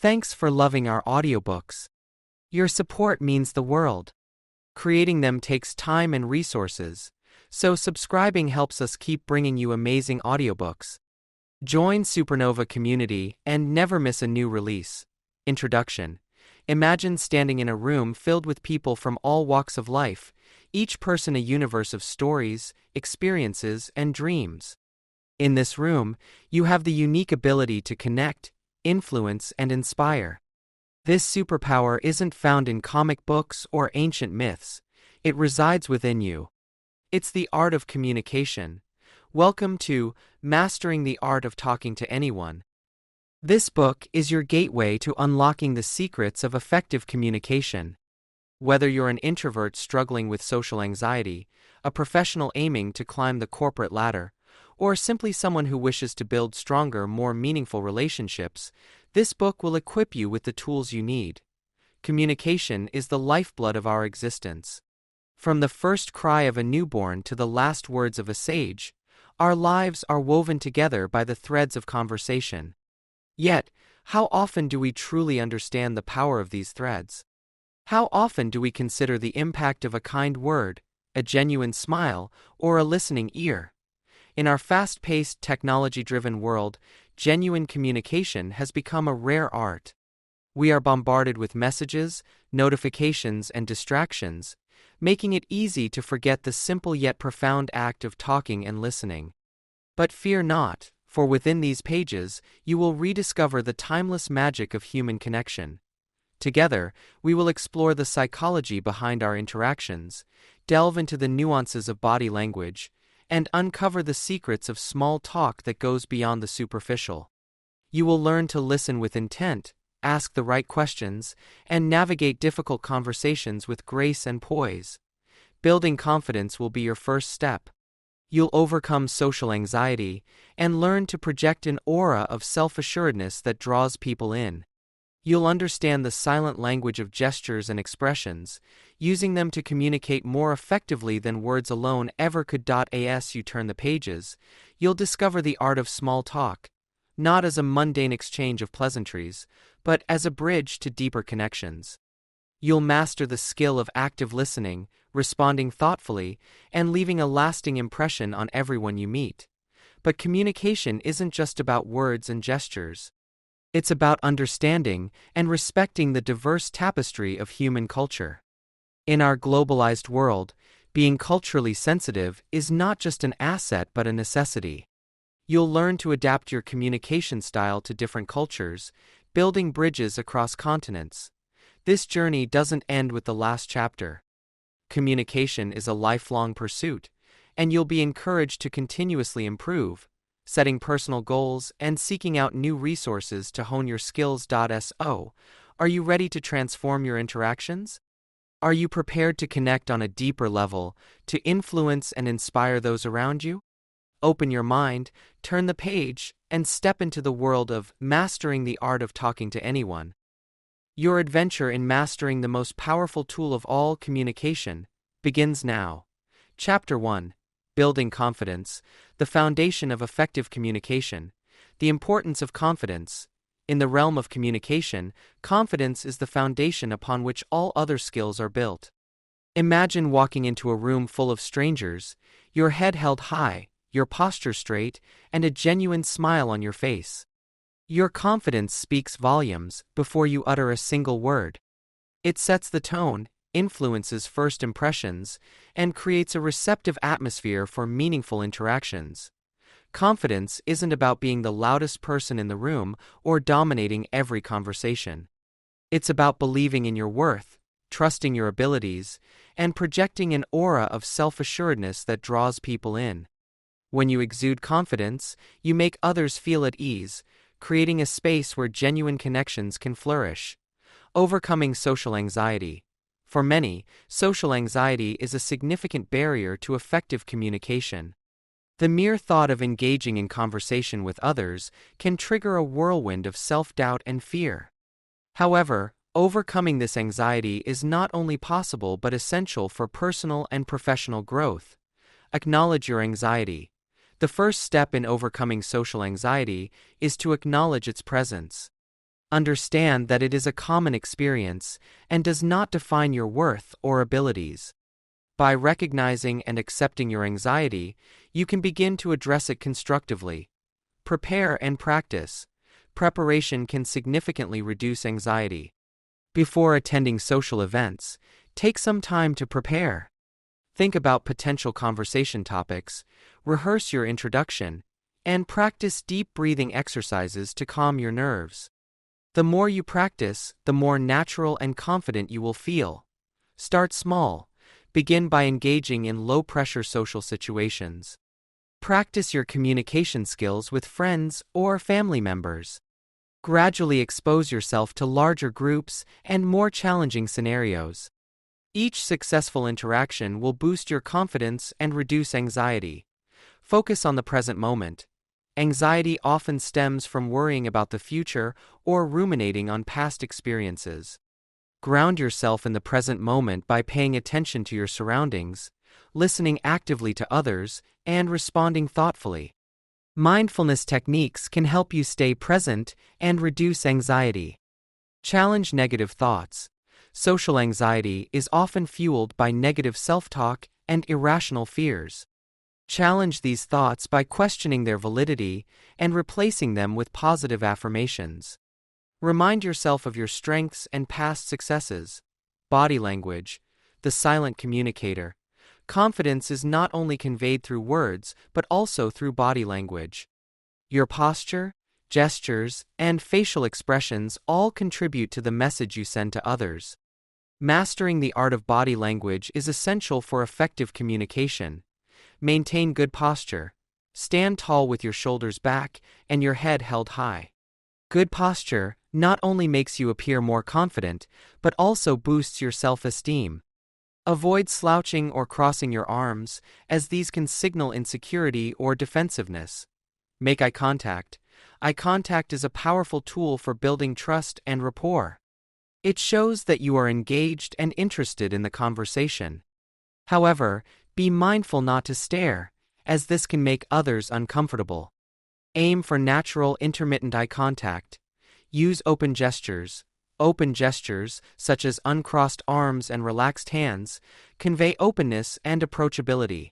Thanks for loving our audiobooks. Your support means the world. Creating them takes time and resources, so subscribing helps us keep bringing you amazing audiobooks. Join Supernova community and never miss a new release. Introduction. Imagine standing in a room filled with people from all walks of life, each person a universe of stories, experiences, and dreams. In this room, you have the unique ability to connect, influence, and inspire. This superpower isn't found in comic books or ancient myths. It resides within you. It's the art of communication. Welcome to Mastering the Art of Talking to Anyone. This book is your gateway to unlocking the secrets of effective communication. Whether you're an introvert struggling with social anxiety, a professional aiming to climb the corporate ladder, or simply someone who wishes to build stronger, more meaningful relationships, this book will equip you with the tools you need. Communication is the lifeblood of our existence. From the first cry of a newborn to the last words of a sage, our lives are woven together by the threads of conversation. Yet, how often do we truly understand the power of these threads? How often do we consider the impact of a kind word, a genuine smile, or a listening ear? In our fast-paced, technology-driven world, genuine communication has become a rare art. We are bombarded with messages, notifications, and distractions, making it easy to forget the simple yet profound act of talking and listening. But fear not, for within these pages, you will rediscover the timeless magic of human connection. Together, we will explore the psychology behind our interactions, delve into the nuances of body language, and uncover the secrets of small talk that goes beyond the superficial. You will learn to listen with intent, ask the right questions, and navigate difficult conversations with grace and poise. Building confidence will be your first step. You'll overcome social anxiety and learn to project an aura of self-assuredness that draws people in. You'll understand the silent language of gestures and expressions, using them to communicate more effectively than words alone ever could. As you turn the pages, you'll discover the art of small talk, not as a mundane exchange of pleasantries, but as a bridge to deeper connections. You'll master the skill of active listening, responding thoughtfully, and leaving a lasting impression on everyone you meet. But communication isn't just about words and gestures. It's about understanding and respecting the diverse tapestry of human culture. In our globalized world, being culturally sensitive is not just an asset but a necessity. You'll learn to adapt your communication style to different cultures, building bridges across continents. This journey doesn't end with the last chapter. Communication is a lifelong pursuit, and you'll be encouraged to continuously improve, setting personal goals, and seeking out new resources to hone your skills. Are you ready to transform your interactions? Are you prepared to connect on a deeper level, to influence and inspire those around you? Open your mind, turn the page, and step into the world of mastering the art of talking to anyone. Your adventure in mastering the most powerful tool of all, communication, begins now. Chapter 1. Building Confidence, the Foundation of Effective Communication. The Importance of Confidence. In the realm of communication, confidence is the foundation upon which all other skills are built. Imagine walking into a room full of strangers, your head held high, your posture straight, and a genuine smile on your face. Your confidence speaks volumes before you utter a single word. It sets the tone, influences first impressions, and creates a receptive atmosphere for meaningful interactions. Confidence isn't about being the loudest person in the room or dominating every conversation. It's about believing in your worth, trusting your abilities, and projecting an aura of self-assuredness that draws people in. When you exude confidence, you make others feel at ease, creating a space where genuine connections can flourish. Overcoming social anxiety. For many, social anxiety is a significant barrier to effective communication. The mere thought of engaging in conversation with others can trigger a whirlwind of self-doubt and fear. However, overcoming this anxiety is not only possible but essential for personal and professional growth. Acknowledge your anxiety. The first step in overcoming social anxiety is to acknowledge its presence. Understand that it is a common experience and does not define your worth or abilities. By recognizing and accepting your anxiety, you can begin to address it constructively. Prepare and practice. Preparation can significantly reduce anxiety. Before attending social events, take some time to prepare. Think about potential conversation topics, rehearse your introduction, and practice deep breathing exercises to calm your nerves. The more you practice, the more natural and confident you will feel. Start small. Begin by engaging in low-pressure social situations. Practice your communication skills with friends or family members. Gradually expose yourself to larger groups and more challenging scenarios. Each successful interaction will boost your confidence and reduce anxiety. Focus on the present moment. Anxiety often stems from worrying about the future or ruminating on past experiences. Ground yourself in the present moment by paying attention to your surroundings, listening actively to others, and responding thoughtfully. Mindfulness techniques can help you stay present and reduce anxiety. Challenge negative thoughts. Social anxiety is often fueled by negative self-talk and irrational fears. Challenge these thoughts by questioning their validity and replacing them with positive affirmations. Remind yourself of your strengths and past successes. Body language, the silent communicator. Confidence is not only conveyed through words, but also through body language. Your posture, gestures, and facial expressions all contribute to the message you send to others. Mastering the art of body language is essential for effective communication. Maintain good posture. Stand tall with your shoulders back and your head held high. Good posture not only makes you appear more confident, but also boosts your self-esteem. Avoid slouching or crossing your arms, as these can signal insecurity or defensiveness. Make eye contact. Eye contact is a powerful tool for building trust and rapport. It shows that you are engaged and interested in the conversation. However, be mindful not to stare, as this can make others uncomfortable. Aim for natural, intermittent eye contact. Use open gestures. Open gestures, such as uncrossed arms and relaxed hands, convey openness and approachability.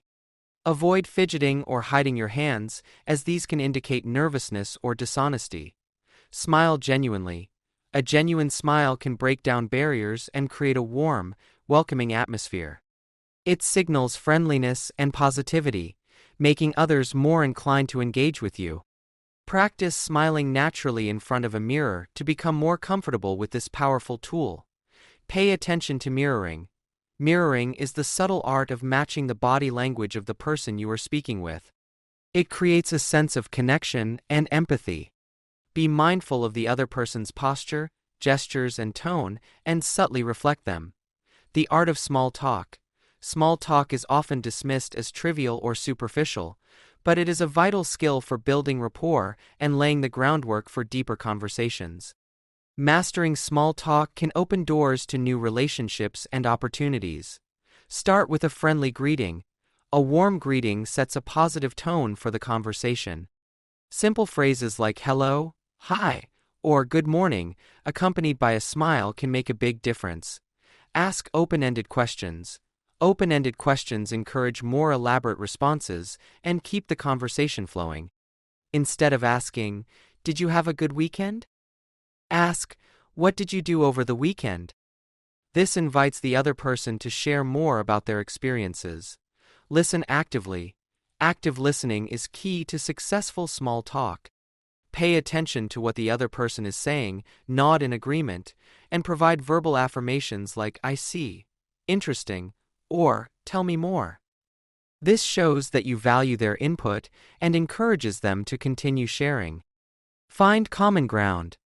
Avoid fidgeting or hiding your hands, as these can indicate nervousness or dishonesty. Smile genuinely. A genuine smile can break down barriers and create a warm, welcoming atmosphere. It signals friendliness and positivity, making others more inclined to engage with you. Practice smiling naturally in front of a mirror to become more comfortable with this powerful tool. Pay attention to mirroring. Mirroring is the subtle art of matching the body language of the person you are speaking with. It creates a sense of connection and empathy. Be mindful of the other person's posture, gestures, and tone, and subtly reflect them. The art of small talk. Small talk is often dismissed as trivial or superficial, but it is a vital skill for building rapport and laying the groundwork for deeper conversations. Mastering small talk can open doors to new relationships and opportunities. Start with a friendly greeting. A warm greeting sets a positive tone for the conversation. Simple phrases like hello, hi, or good morning, accompanied by a smile, can make a big difference. Ask open-ended questions. Open-ended questions encourage more elaborate responses and keep the conversation flowing. Instead of asking, "Did you have a good weekend?" ask, "What did you do over the weekend?" This invites the other person to share more about their experiences. Listen actively. Active listening is key to successful small talk. Pay attention to what the other person is saying, nod in agreement, and provide verbal affirmations like "I see," "interesting," or "tell me more." This shows that you value their input and encourages them to continue sharing. Find common ground.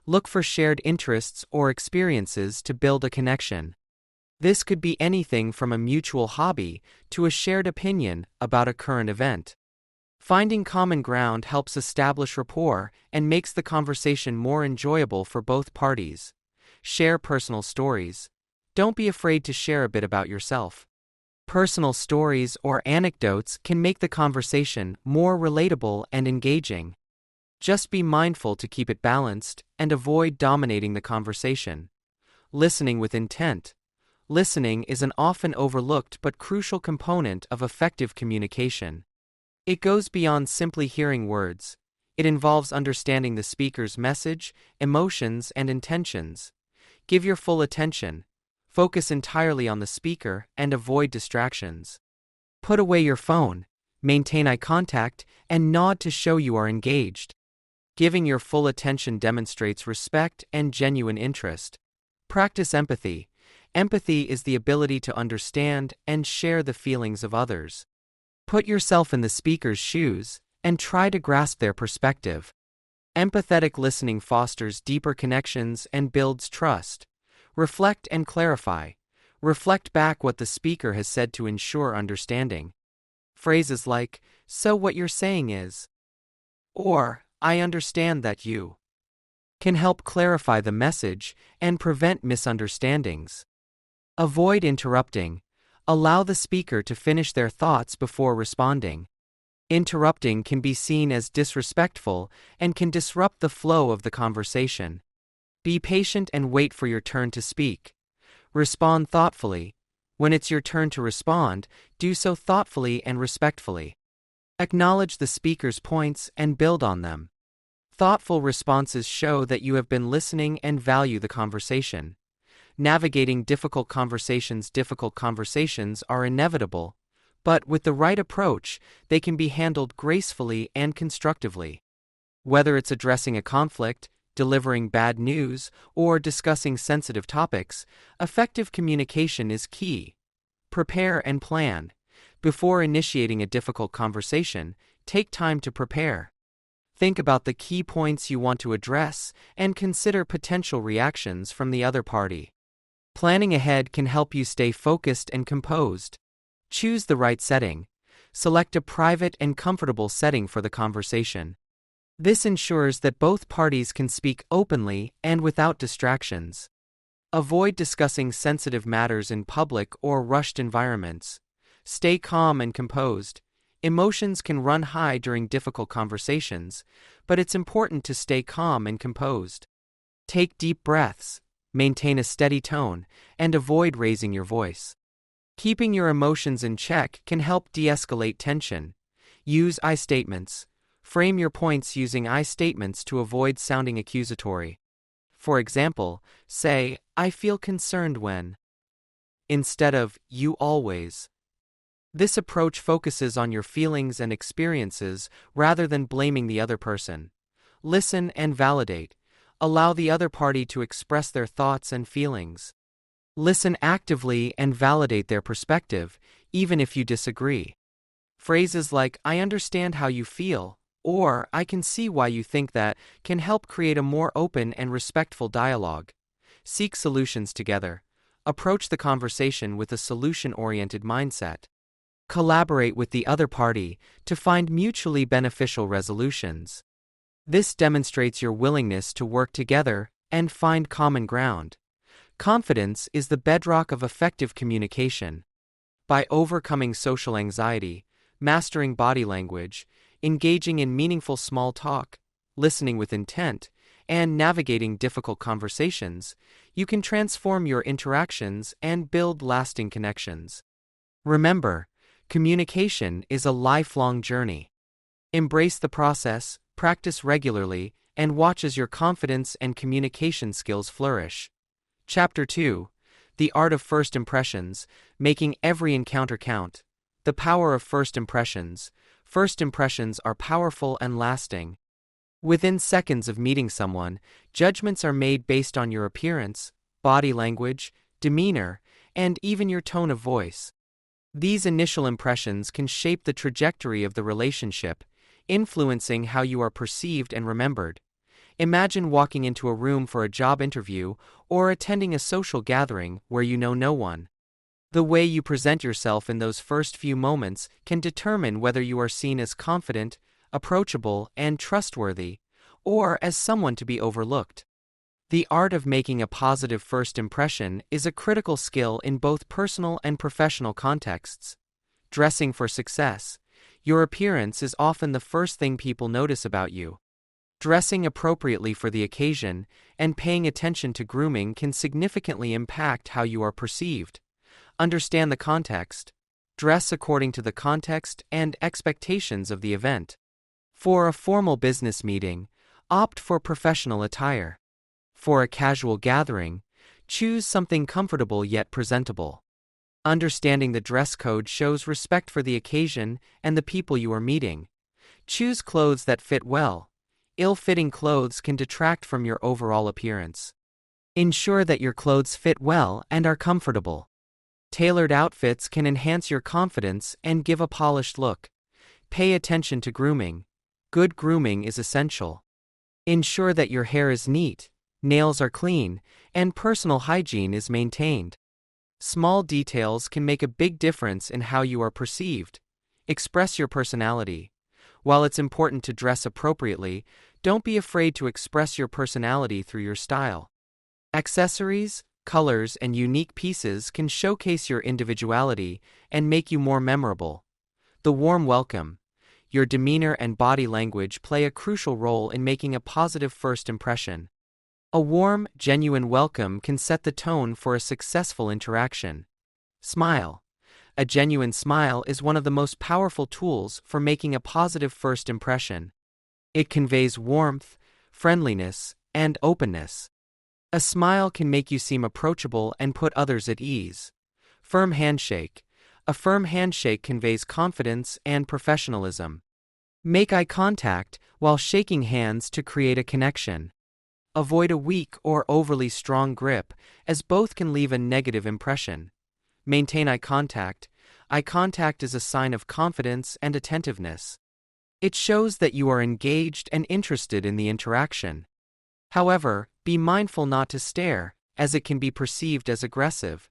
Look for shared interests or experiences to build a connection. This could be anything from a mutual hobby to a shared opinion about a current event. Finding common ground helps establish rapport and makes the conversation more enjoyable for both parties. Share personal stories. Don't be afraid to share a bit about yourself. Personal stories or anecdotes can make the conversation more relatable and engaging. Just be mindful to keep it balanced and avoid dominating the conversation. Listening with intent. Listening is an often overlooked but crucial component of effective communication. It goes beyond simply hearing words. It involves understanding the speaker's message, emotions, and intentions. Give your full attention. Focus entirely on the speaker and avoid distractions. Put away your phone, maintain eye contact, and nod to show you are engaged. Giving your full attention demonstrates respect and genuine interest. Practice empathy. Empathy is the ability to understand and share the feelings of others. Put yourself in the speaker's shoes and try to grasp their perspective. Empathetic listening fosters deeper connections and builds trust. Reflect and clarify. Reflect back what the speaker has said to ensure understanding. Phrases like, "So what you're saying is," or "I understand that you," can help clarify the message and prevent misunderstandings. Avoid interrupting. Allow the speaker to finish their thoughts before responding. Interrupting can be seen as disrespectful and can disrupt the flow of the conversation. Be patient and wait for your turn to speak. Respond thoughtfully. When it's your turn to respond, do so thoughtfully and respectfully. Acknowledge the speaker's points and build on them. Thoughtful responses show that you have been listening and value the conversation. Navigating difficult conversations are inevitable, but with the right approach, they can be handled gracefully and constructively. Whether it's addressing a conflict, delivering bad news, or discussing sensitive topics, effective communication is key. Prepare and plan. Before initiating a difficult conversation, take time to prepare. Think about the key points you want to address and consider potential reactions from the other party. Planning ahead can help you stay focused and composed. Choose the right setting. Select a private and comfortable setting for the conversation. This ensures that both parties can speak openly and without distractions. Avoid discussing sensitive matters in public or rushed environments. Stay calm and composed. Emotions can run high during difficult conversations, but it's important to stay calm and composed. Take deep breaths. Maintain a steady tone, and avoid raising your voice. Keeping your emotions in check can help de-escalate tension. Use I statements. Frame your points using I statements to avoid sounding accusatory. For example, say, "I feel concerned when," instead of "you always." This approach focuses on your feelings and experiences rather than blaming the other person. Listen and validate. Allow the other party to express their thoughts and feelings. Listen actively and validate their perspective, even if you disagree. Phrases like, "I understand how you feel," or "I can see why you think that," can help create a more open and respectful dialogue. Seek solutions together. Approach the conversation with a solution-oriented mindset. Collaborate with the other party to find mutually beneficial resolutions. This demonstrates your willingness to work together and find common ground. Confidence is the bedrock of effective communication. By overcoming social anxiety, mastering body language, engaging in meaningful small talk, listening with intent, and navigating difficult conversations, you can transform your interactions and build lasting connections. Remember, communication is a lifelong journey. Embrace the process, practice regularly, and watch as your confidence and communication skills flourish. Chapter 2. The Art of First Impressions, Making Every Encounter Count. The Power of First Impressions. First impressions are powerful and lasting. Within seconds of meeting someone, judgments are made based on your appearance, body language, demeanor, and even your tone of voice. These initial impressions can shape the trajectory of the relationship, influencing how you are perceived and remembered. Imagine walking into a room for a job interview or attending a social gathering where you know no one. The way you present yourself in those first few moments can determine whether you are seen as confident, approachable, and trustworthy, or as someone to be overlooked. The art of making a positive first impression is a critical skill in both personal and professional contexts. Dressing for success. Your appearance is often the first thing people notice about you. Dressing appropriately for the occasion and paying attention to grooming can significantly impact how you are perceived. Understand the context. Dress according to the context and expectations of the event. For a formal business meeting, opt for professional attire. For a casual gathering, choose something comfortable yet presentable. Understanding the dress code shows respect for the occasion and the people you are meeting. Choose clothes that fit well. Ill-fitting clothes can detract from your overall appearance. Ensure that your clothes fit well and are comfortable. Tailored outfits can enhance your confidence and give a polished look. Pay attention to grooming. Good grooming is essential. Ensure that your hair is neat, nails are clean, and personal hygiene is maintained. Small details can make a big difference in how you are perceived. Express your personality. While it's important to dress appropriately, don't be afraid to express your personality through your style. Accessories, colors, and unique pieces can showcase your individuality and make you more memorable. The warm welcome. Your demeanor and body language play a crucial role in making a positive first impression. A warm, genuine welcome can set the tone for a successful interaction. Smile. A genuine smile is one of the most powerful tools for making a positive first impression. It conveys warmth, friendliness, and openness. A smile can make you seem approachable and put others at ease. Firm handshake. A firm handshake conveys confidence and professionalism. Make eye contact while shaking hands to create a connection. Avoid a weak or overly strong grip, as both can leave a negative impression. Maintain eye contact. Eye contact is a sign of confidence and attentiveness. It shows that you are engaged and interested in the interaction. However, be mindful not to stare, as it can be perceived as aggressive.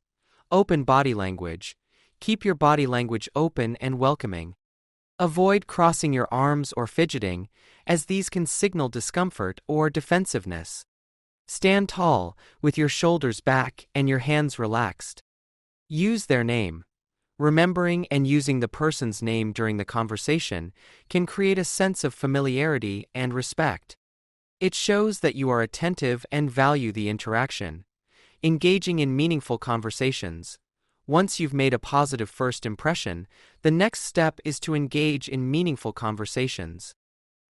Open body language. Keep your body language open and welcoming. Avoid crossing your arms or fidgeting, as these can signal discomfort or defensiveness. Stand tall, with your shoulders back and your hands relaxed. Use their name. Remembering and using the person's name during the conversation can create a sense of familiarity and respect. It shows that you are attentive and value the interaction. Engaging in meaningful conversations. Once you've made a positive first impression, the next step is to engage in meaningful conversations.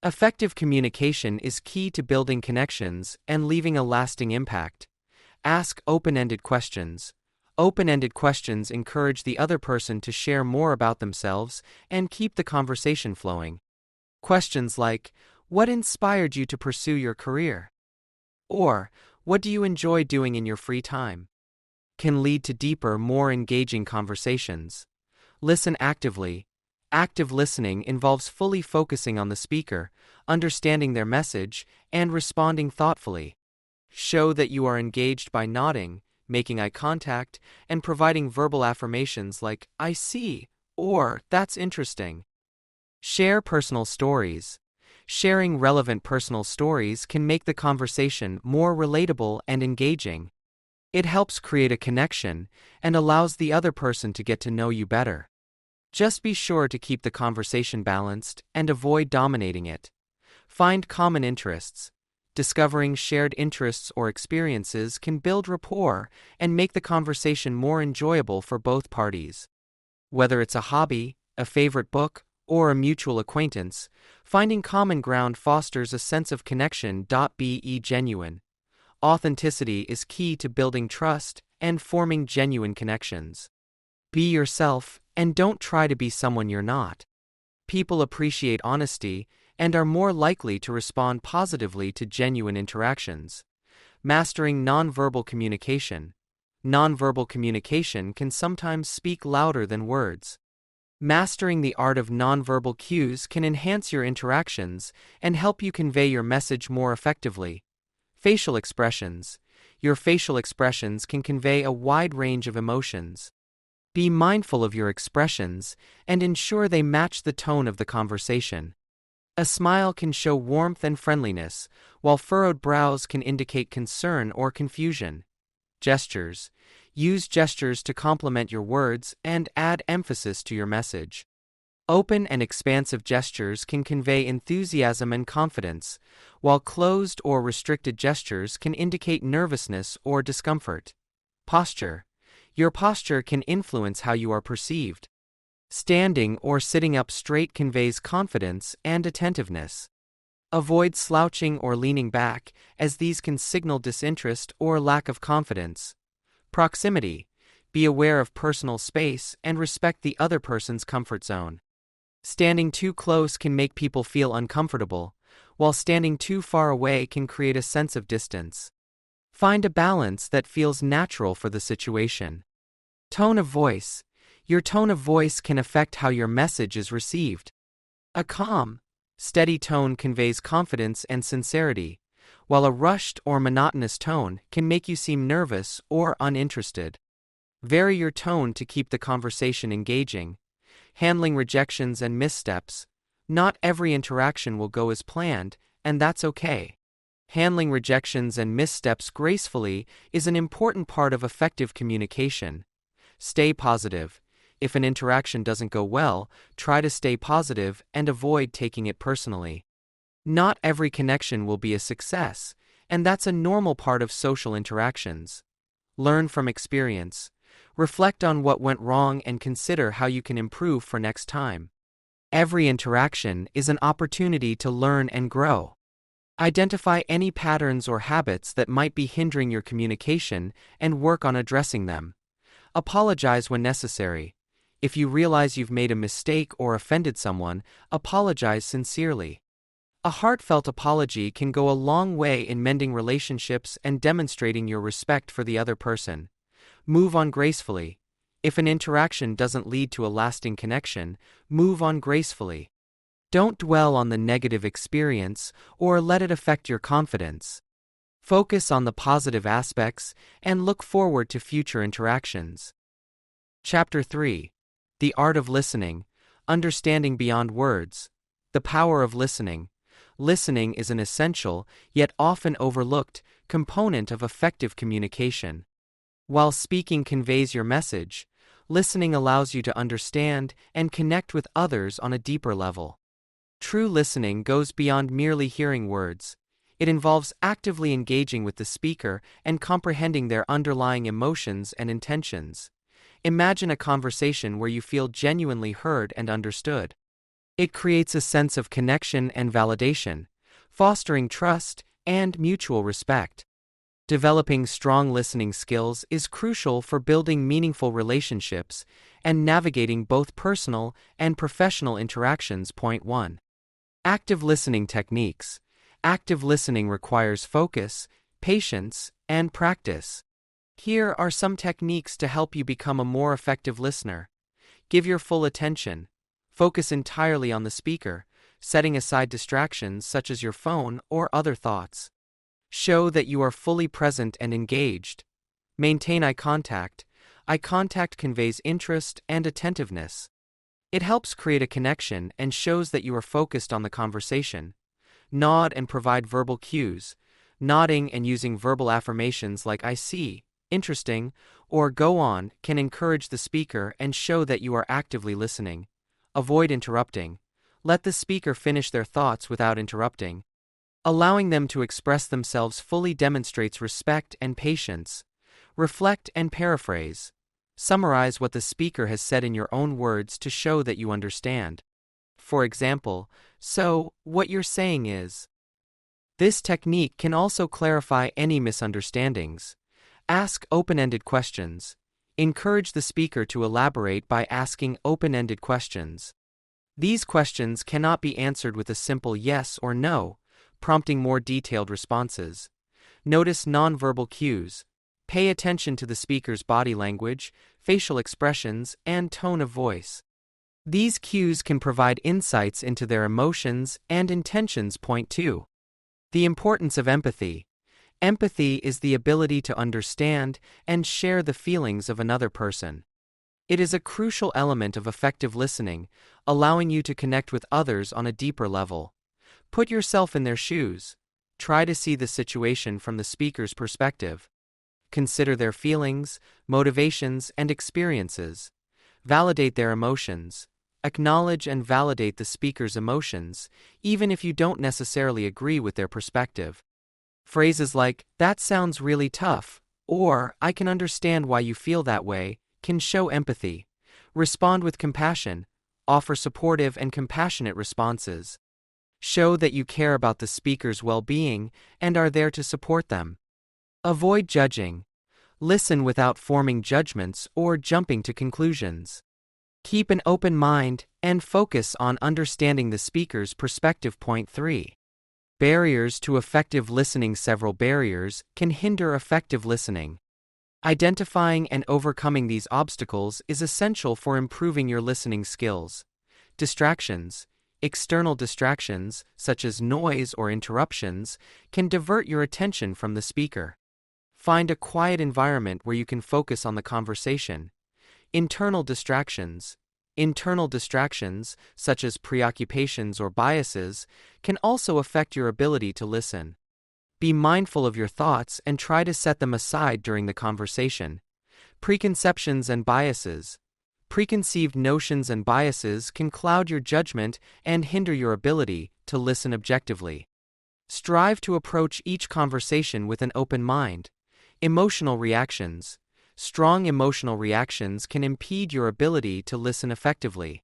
Effective communication is key to building connections and leaving a lasting impact. Ask open-ended questions. Open-ended questions encourage the other person to share more about themselves and keep the conversation flowing. Questions like, "What inspired you to pursue your career?" Or, "What do you enjoy doing in your free time?" can lead to deeper, more engaging conversations. Listen actively. Active listening involves fully focusing on the speaker, understanding their message, and responding thoughtfully. Show that you are engaged by nodding, making eye contact, and providing verbal affirmations like, "I see," or "That's interesting." Share personal stories. Sharing relevant personal stories can make the conversation more relatable and engaging. It helps create a connection and allows the other person to get to know you better. Just be sure to keep the conversation balanced and avoid dominating it. Find common interests. Discovering shared interests or experiences can build rapport and make the conversation more enjoyable for both parties. Whether it's a hobby, a favorite book, or a mutual acquaintance, finding common ground fosters a sense of connection. Be genuine. Authenticity is key to building trust and forming genuine connections. Be yourself and don't try to be someone you're not. People appreciate honesty and are more likely to respond positively to genuine interactions. Mastering nonverbal communication. Nonverbal communication can sometimes speak louder than words. Mastering the art of nonverbal cues can enhance your interactions and help you convey your message more effectively. Facial expressions. Your facial expressions can convey a wide range of emotions. Be mindful of your expressions and ensure they match the tone of the conversation. A smile can show warmth and friendliness, while furrowed brows can indicate concern or confusion. Gestures. Use gestures to complement your words and add emphasis to your message. Open and expansive gestures can convey enthusiasm and confidence, while closed or restricted gestures can indicate nervousness or discomfort. Posture. Your posture can influence how you are perceived. Standing or sitting up straight conveys confidence and attentiveness. Avoid slouching or leaning back, as these can signal disinterest or lack of confidence. Proximity. Be aware of personal space and respect the other person's comfort zone. Standing too close can make people feel uncomfortable, while standing too far away can create a sense of distance. Find a balance that feels natural for the situation. Tone of voice. Your tone of voice can affect how your message is received. A calm, steady tone conveys confidence and sincerity, while a rushed or monotonous tone can make you seem nervous or uninterested. Vary your tone to keep the conversation engaging. Handling rejections and missteps. Not every interaction will go as planned, and that's okay. Handling rejections and missteps gracefully is an important part of effective communication. Stay positive. If an interaction doesn't go well, try to stay positive and avoid taking it personally. Not every connection will be a success, and that's a normal part of social interactions. Learn from experience. Reflect on what went wrong and consider how you can improve for next time. Every interaction is an opportunity to learn and grow. Identify any patterns or habits that might be hindering your communication and work on addressing them. Apologize when necessary. If you realize you've made a mistake or offended someone, apologize sincerely. A heartfelt apology can go a long way in mending relationships and demonstrating your respect for the other person. Move on gracefully. If an interaction doesn't lead to a lasting connection, move on gracefully. Don't dwell on the negative experience or let it affect your confidence. Focus on the positive aspects and look forward to future interactions. Chapter 3. The Art of Listening. Understanding Beyond Words. The Power of Listening. Listening is an essential, yet often overlooked, component of effective communication. While speaking conveys your message, listening allows you to understand and connect with others on a deeper level. True listening goes beyond merely hearing words. It involves actively engaging with the speaker and comprehending their underlying emotions and intentions. Imagine a conversation where you feel genuinely heard and understood. It creates a sense of connection and validation, fostering trust and mutual respect. Developing strong listening skills is crucial for building meaningful relationships and navigating both personal and professional interactions. Point 1. Active listening techniques. Active listening requires focus, patience, and practice. Here are some techniques to help you become a more effective listener. Give your full attention. Focus entirely on the speaker, setting aside distractions such as your phone or other thoughts. Show that you are fully present and engaged. Maintain eye contact. Eye contact conveys interest and attentiveness. It helps create a connection and shows that you are focused on the conversation. Nod and provide verbal cues. Nodding and using verbal affirmations like "I see," "interesting," or "go on" can encourage the speaker and show that you are actively listening. Avoid interrupting. Let the speaker finish their thoughts without interrupting. Allowing them to express themselves fully demonstrates respect and patience. Reflect and paraphrase. Summarize what the speaker has said in your own words to show that you understand. For example, "So, what you're saying is..." This technique can also clarify any misunderstandings. Ask open-ended questions. Encourage the speaker to elaborate by asking open-ended questions. These questions cannot be answered with a simple yes or no, prompting more detailed responses. Notice nonverbal cues. Pay attention to the speaker's body language, facial expressions, and tone of voice. These cues can provide insights into their emotions and intentions. Point 2. The importance of empathy. Empathy is the ability to understand and share the feelings of another person. It is a crucial element of effective listening, allowing you to connect with others on a deeper level. Put yourself in their shoes. Try to see the situation from the speaker's perspective. Consider their feelings, motivations, and experiences. Validate their emotions. acknowledge and validate the speaker's emotions, even if you don't necessarily agree with their perspective. Phrases like, "That sounds really tough," or "I can understand why you feel that way," can show empathy. Respond with compassion. Offer supportive and compassionate responses. Show that you care about the speaker's well-being and are there to support them. Avoid judging. Listen without forming judgments or jumping to conclusions. Keep an open mind and focus on understanding the speaker's perspective. Point 3. Barriers to effective listening. Several barriers can hinder effective listening. Identifying and overcoming these obstacles is essential for improving your listening skills. Distractions. External distractions, such as noise or interruptions, can divert your attention from the speaker. Find a quiet environment where you can focus on the conversation. Internal distractions. Internal distractions, such as preoccupations or biases, can also affect your ability to listen. Be mindful of your thoughts and try to set them aside during the conversation. Preconceptions and biases. Preconceived notions and biases can cloud your judgment and hinder your ability to listen objectively. Strive to approach each conversation with an open mind. Emotional reactions. Strong emotional reactions can impede your ability to listen effectively.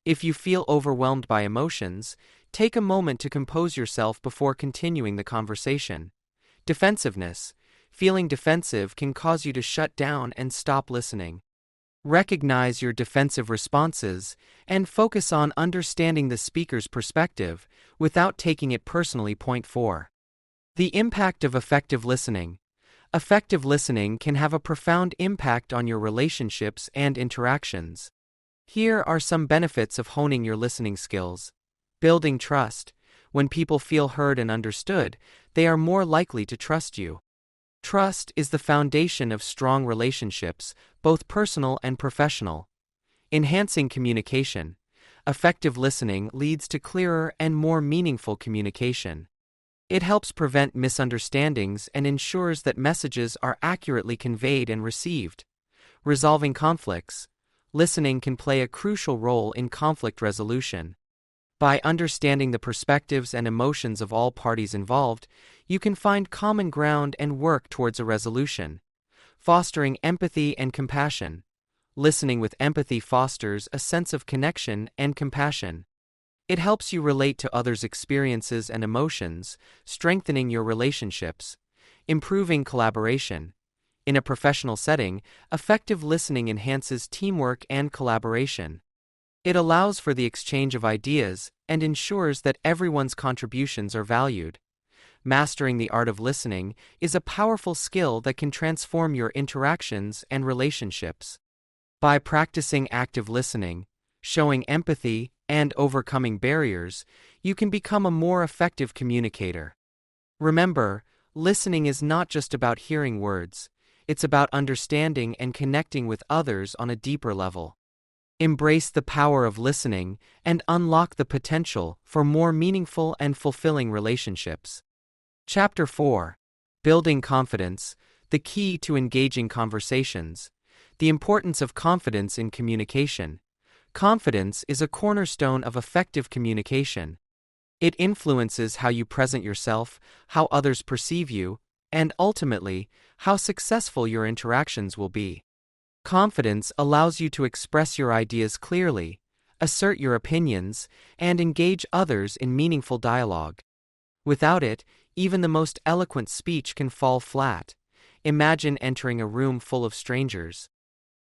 If you feel overwhelmed by emotions, take a moment to compose yourself before continuing the conversation. Defensiveness. Feeling defensive can cause you to shut down and stop listening. Recognize your defensive responses and focus on understanding the speaker's perspective without taking it personally. Point 4. The impact of effective listening. Effective listening can have a profound impact on your relationships and interactions. Here are some benefits of honing your listening skills. Building trust. When people feel heard and understood, they are more likely to trust you. Trust is the foundation of strong relationships, both personal and professional. Enhancing communication. Effective listening leads to clearer and more meaningful communication. It helps prevent misunderstandings and ensures that messages are accurately conveyed and received. Resolving conflicts. Listening can play a crucial role in conflict resolution. By understanding the perspectives and emotions of all parties involved, you can find common ground and work towards a resolution. Fostering empathy and compassion. Listening with empathy fosters a sense of connection and compassion. It helps you relate to others' experiences and emotions, strengthening your relationships. Improving collaboration. In a professional setting, effective listening enhances teamwork and collaboration. It allows for the exchange of ideas and ensures that everyone's contributions are valued. Mastering the art of listening is a powerful skill that can transform your interactions and relationships. By practicing active listening, showing empathy, and overcoming barriers, you can become a more effective communicator. Remember, listening is not just about hearing words, it's about understanding and connecting with others on a deeper level. Embrace the power of listening and unlock the potential for more meaningful and fulfilling relationships. Chapter 4. Building Confidence, the Key to Engaging Conversations. The Importance of Confidence in Communication. Confidence is a cornerstone of effective communication. It influences how you present yourself, how others perceive you, and ultimately, how successful your interactions will be. Confidence allows you to express your ideas clearly, assert your opinions, and engage others in meaningful dialogue. Without it, even the most eloquent speech can fall flat. Imagine entering a room full of strangers.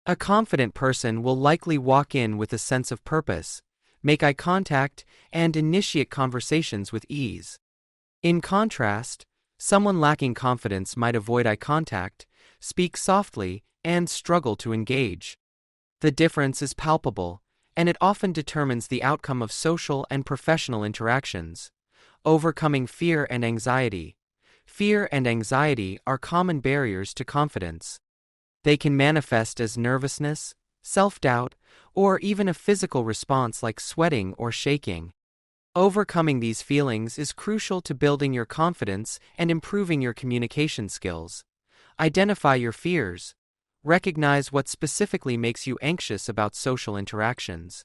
A confident person will likely walk in with a sense of purpose, make eye contact, and initiate conversations with ease. In contrast, someone lacking confidence might avoid eye contact, speak softly, and struggle to engage. The difference is palpable, and it often determines the outcome of social and professional interactions. Overcoming fear and anxiety. Fear and anxiety are common barriers to confidence. They can manifest as nervousness, self-doubt, or even a physical response like sweating or shaking. Overcoming these feelings is crucial to building your confidence and improving your communication skills. Identify your fears. Recognize what specifically makes you anxious about social interactions.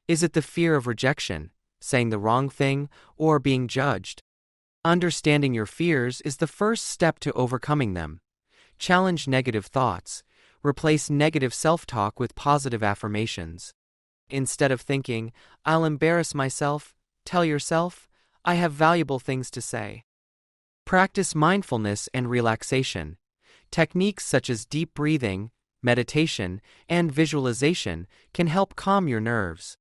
Is it the fear of rejection, saying the wrong thing, or being judged? Understanding your fears is the first step to overcoming them. Challenge negative thoughts. Replace negative self-talk with positive affirmations. Instead of thinking, "I'll embarrass myself," tell yourself, "I have valuable things to say." Practice mindfulness and relaxation. Techniques such as deep breathing, meditation, and visualization can help calm your nerves.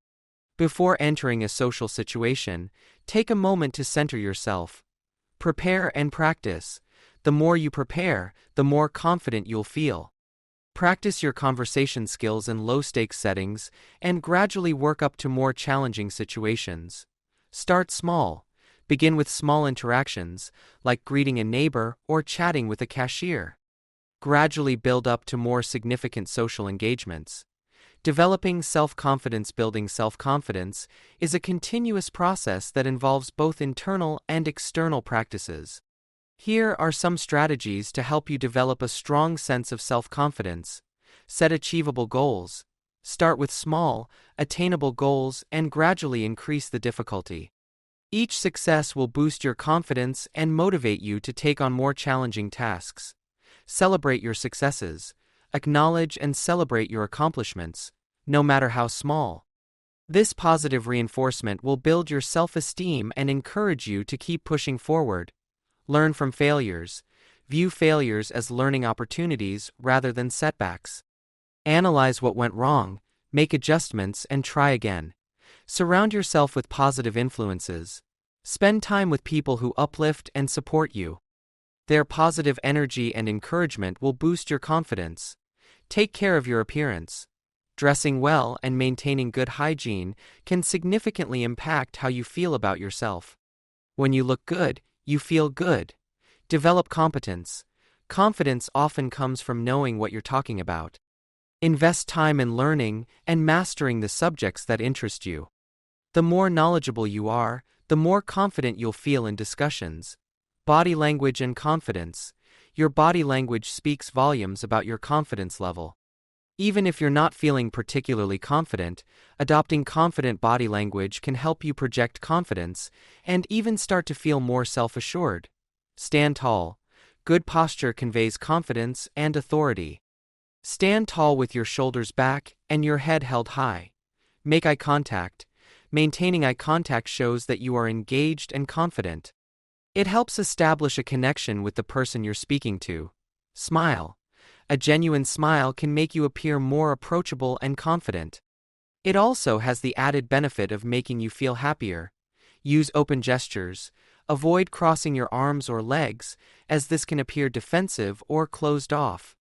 Before entering a social situation, take a moment to center yourself. Prepare and practice. The more you prepare, the more confident you'll feel. Practice your conversation skills in low-stakes settings and gradually work up to more challenging situations. Start small. Begin with small interactions, like greeting a neighbor or chatting with a cashier. Gradually build up to more significant social engagements. Developing self-confidence. Building self-confidence is a continuous process that involves both internal and external practices. Here are some strategies to help you develop a strong sense of self-confidence. Set achievable goals. Start with small, attainable goals and gradually increase the difficulty. Each success will boost your confidence and motivate you to take on more challenging tasks. Celebrate your successes. Acknowledge and celebrate your accomplishments, no matter how small. This positive reinforcement will build your self-esteem and encourage you to keep pushing forward. Learn from failures. View failures as learning opportunities rather than setbacks. Analyze what went wrong, make adjustments, and try again. Surround yourself with positive influences. Spend time with people who uplift and support you. Their positive energy and encouragement will boost your confidence. Take care of your appearance. Dressing well and maintaining good hygiene can significantly impact how you feel about yourself. When you look good, you feel good. Develop competence. Confidence often comes from knowing what you're talking about. Invest time in learning and mastering the subjects that interest you. The more knowledgeable you are, the more confident you'll feel in discussions. Body language and confidence. Your body language speaks volumes about your confidence level. Even if you're not feeling particularly confident, adopting confident body language can help you project confidence and even start to feel more self-assured. Stand tall. Good posture conveys confidence and authority. Stand tall with your shoulders back and your head held high. Make eye contact. Maintaining eye contact shows that you are engaged and confident. It helps establish a connection with the person you're speaking to. Smile. A genuine smile can make you appear more approachable and confident. It also has the added benefit of making you feel happier. Use open gestures. Avoid crossing your arms or legs, as this can appear defensive or closed off.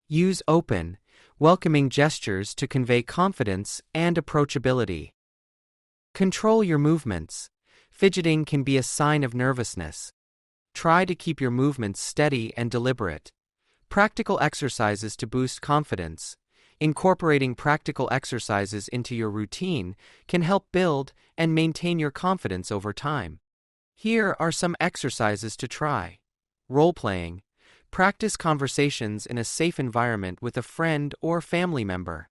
Use open, welcoming gestures to convey confidence and approachability. Control your movements. Fidgeting can be a sign of nervousness. Try to keep your movements steady and deliberate. Practical exercises to boost confidence. Incorporating practical exercises into your routine can help build and maintain your confidence over time. Here are some exercises to try. Role-playing. Practice conversations in a safe environment with a friend or family member.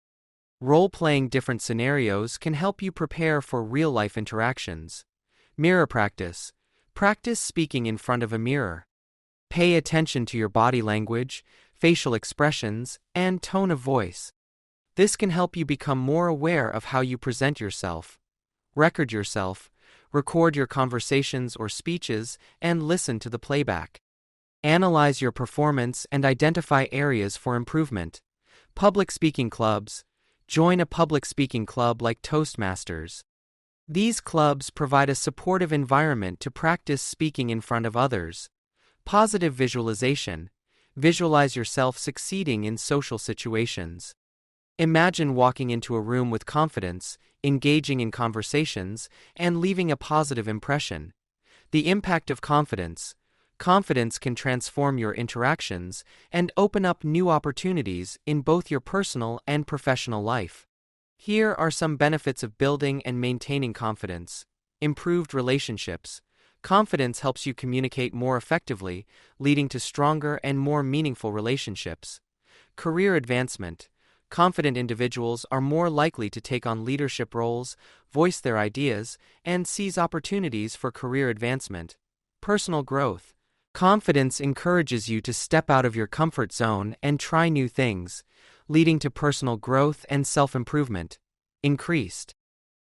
Role-playing different scenarios can help you prepare for real-life interactions. Mirror practice. Practice speaking in front of a mirror. Pay attention to your body language, facial expressions, and tone of voice. This can help you become more aware of how you present yourself. Record yourself. Record your conversations or speeches and listen to the playback. Analyze your performance and identify areas for improvement. Public speaking clubs. Join a public speaking club like Toastmasters. These clubs provide a supportive environment to practice speaking in front of others. Positive visualization. Visualize yourself succeeding in social situations. Imagine walking into a room with confidence, engaging in conversations, and leaving a positive impression. The impact of confidence. Confidence can transform your interactions and open up new opportunities in both your personal and professional life. Here are some benefits of building and maintaining confidence. Improved relationships. Confidence helps you communicate more effectively, leading to stronger and more meaningful relationships. Career advancement. Confident individuals are more likely to take on leadership roles, voice their ideas, and seize opportunities for career advancement. Personal growth. Confidence encourages you to step out of your comfort zone and try new things, leading to personal growth and self-improvement. Increased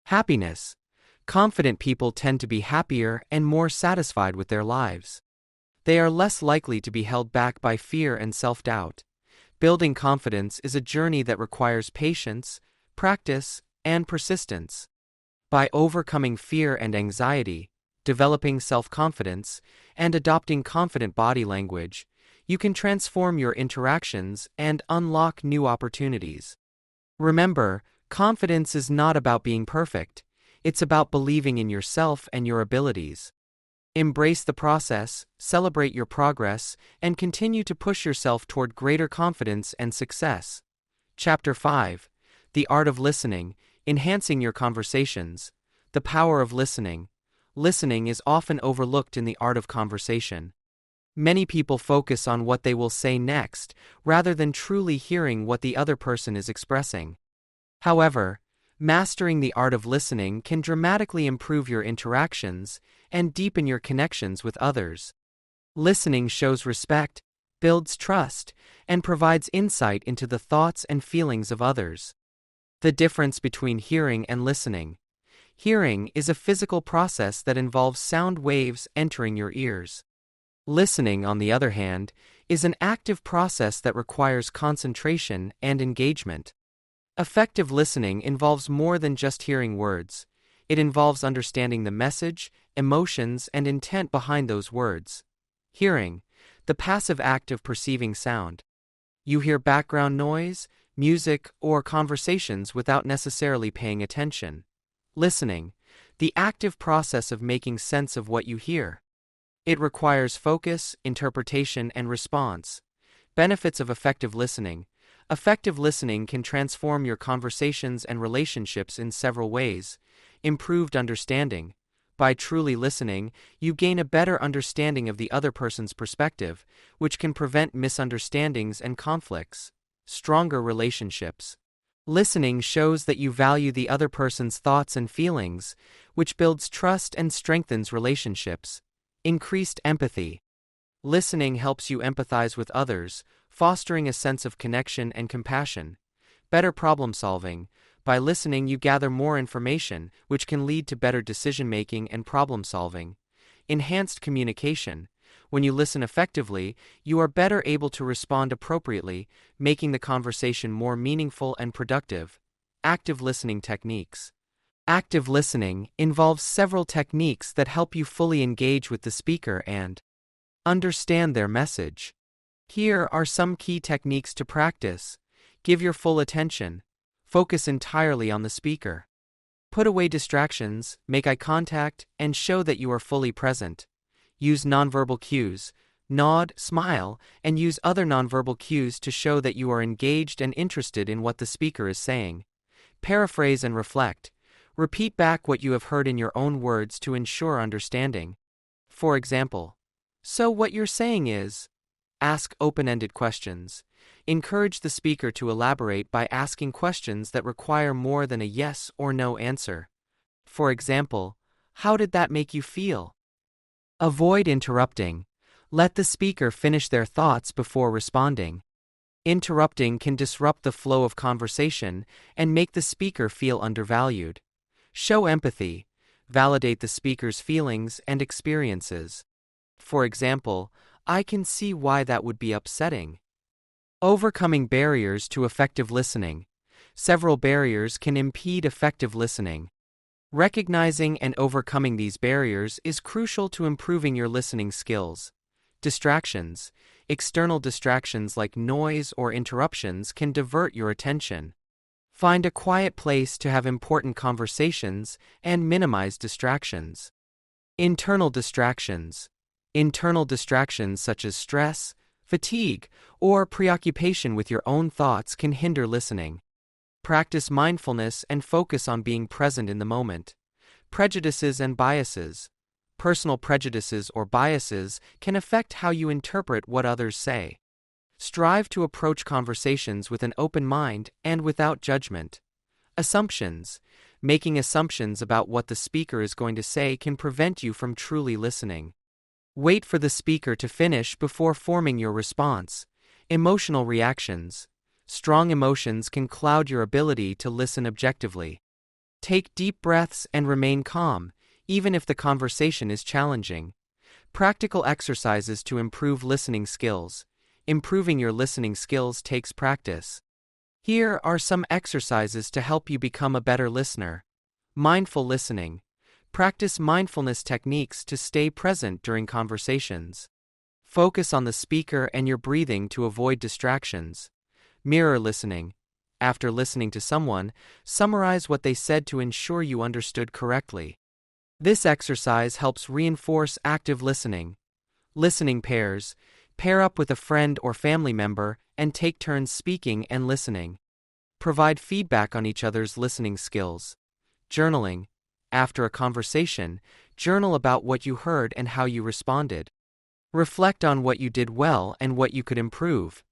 happiness. Confident people tend to be happier and more satisfied with their lives. They are less likely to be held back by fear and self-doubt. Building confidence is a journey that requires patience, practice, and persistence. By overcoming fear and anxiety, developing self-confidence, and adopting confident body language, you can transform your interactions and unlock new opportunities. Remember, confidence is not about being perfect. It's about believing in yourself and your abilities. Embrace the process, celebrate your progress, and continue to push yourself toward greater confidence and success. Chapter 5. The Art of Listening, Enhancing Your Conversations. The Power of Listening. Listening is often overlooked in the art of conversation. Many people focus on what they will say next, rather than truly hearing what the other person is expressing. However, mastering the art of listening can dramatically improve your interactions and deepen your connections with others. Listening shows respect, builds trust, and provides insight into the thoughts and feelings of others. The difference between hearing and listening. Hearing is a physical process that involves sound waves entering your ears. Listening, on the other hand, is an active process that requires concentration and engagement. Effective listening involves more than just hearing words. It involves understanding the message, emotions, and intent behind those words. Hearing, the passive act of perceiving sound. You hear background noise, music, or conversations without necessarily paying attention. Listening, the active process of making sense of what you hear. It requires focus, interpretation, and response. Benefits of effective listening. Effective listening can transform your conversations and relationships in several ways. Improved understanding. By truly listening, you gain a better understanding of the other person's perspective, which can prevent misunderstandings and conflicts. Stronger relationships. Listening shows that you value the other person's thoughts and feelings, which builds trust and strengthens relationships. Increased empathy. Listening helps you empathize with others, fostering a sense of connection and compassion. Better problem solving. By listening, you gather more information, which can lead to better decision-making and problem solving. Enhanced communication. When you listen effectively, you are better able to respond appropriately, making the conversation more meaningful and productive. Active listening techniques. Active listening involves several techniques that help you fully engage with the speaker and understand their message. Here are some key techniques to practice. Give your full attention. Focus entirely on the speaker. Put away distractions, make eye contact, and show that you are fully present. Use nonverbal cues. Nod, smile, and use other nonverbal cues to show that you are engaged and interested in what the speaker is saying. Paraphrase and reflect. Repeat back what you have heard in your own words to ensure understanding. For example, "So what you're saying is..." Ask open-ended questions. Encourage the speaker to elaborate by asking questions that require more than a yes or no answer. For example, "How did that make you feel?" Avoid interrupting. Let the speaker finish their thoughts before responding. Interrupting can disrupt the flow of conversation and make the speaker feel undervalued. Show empathy. Validate the speaker's feelings and experiences. For example, "I can see why that would be upsetting." Overcoming barriers to effective listening. Several barriers can impede effective listening. Recognizing and overcoming these barriers is crucial to improving your listening skills. Distractions. External distractions like noise or interruptions can divert your attention. Find a quiet place to have important conversations and minimize distractions. Internal distractions. Internal distractions such as stress, fatigue, or preoccupation with your own thoughts can hinder listening. Practice mindfulness and focus on being present in the moment. Prejudices and biases. Personal prejudices or biases can affect how you interpret what others say. Strive to approach conversations with an open mind and without judgment. Assumptions. Making assumptions about what the speaker is going to say can prevent you from truly listening. Wait for the speaker to finish before forming your response. Emotional reactions. Strong emotions can cloud your ability to listen objectively. Take deep breaths and remain calm, even if the conversation is challenging. Practical exercises to improve listening skills. Improving your listening skills takes practice. Here are some exercises to help you become a better listener. Mindful listening. Practice mindfulness techniques to stay present during conversations. Focus on the speaker and your breathing to avoid distractions. Mirror listening. After listening to someone, summarize what they said to ensure you understood correctly. This exercise helps reinforce active listening. Listening pairs. Pair up with a friend or family member and take turns speaking and listening. Provide feedback on each other's listening skills. Journaling. After a conversation, journal about what you heard and how you responded. Reflect on what you did well and what you could improve.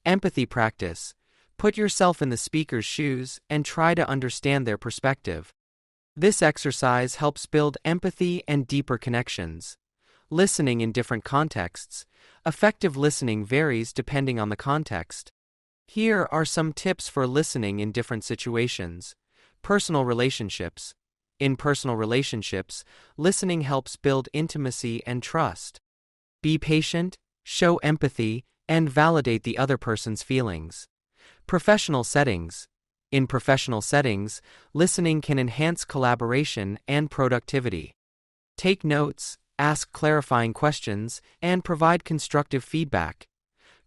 Empathy practice. Put yourself in the speaker's shoes and try to understand their perspective. This exercise helps build empathy and deeper connections. Listening in different contexts. Effective listening varies depending on the context. Here are some tips for listening in different situations. Personal relationships. In personal relationships, listening helps build intimacy and trust. Be patient, show empathy, and validate the other person's feelings. Professional settings. In professional settings, listening can enhance collaboration and productivity. Take notes, ask clarifying questions, and provide constructive feedback.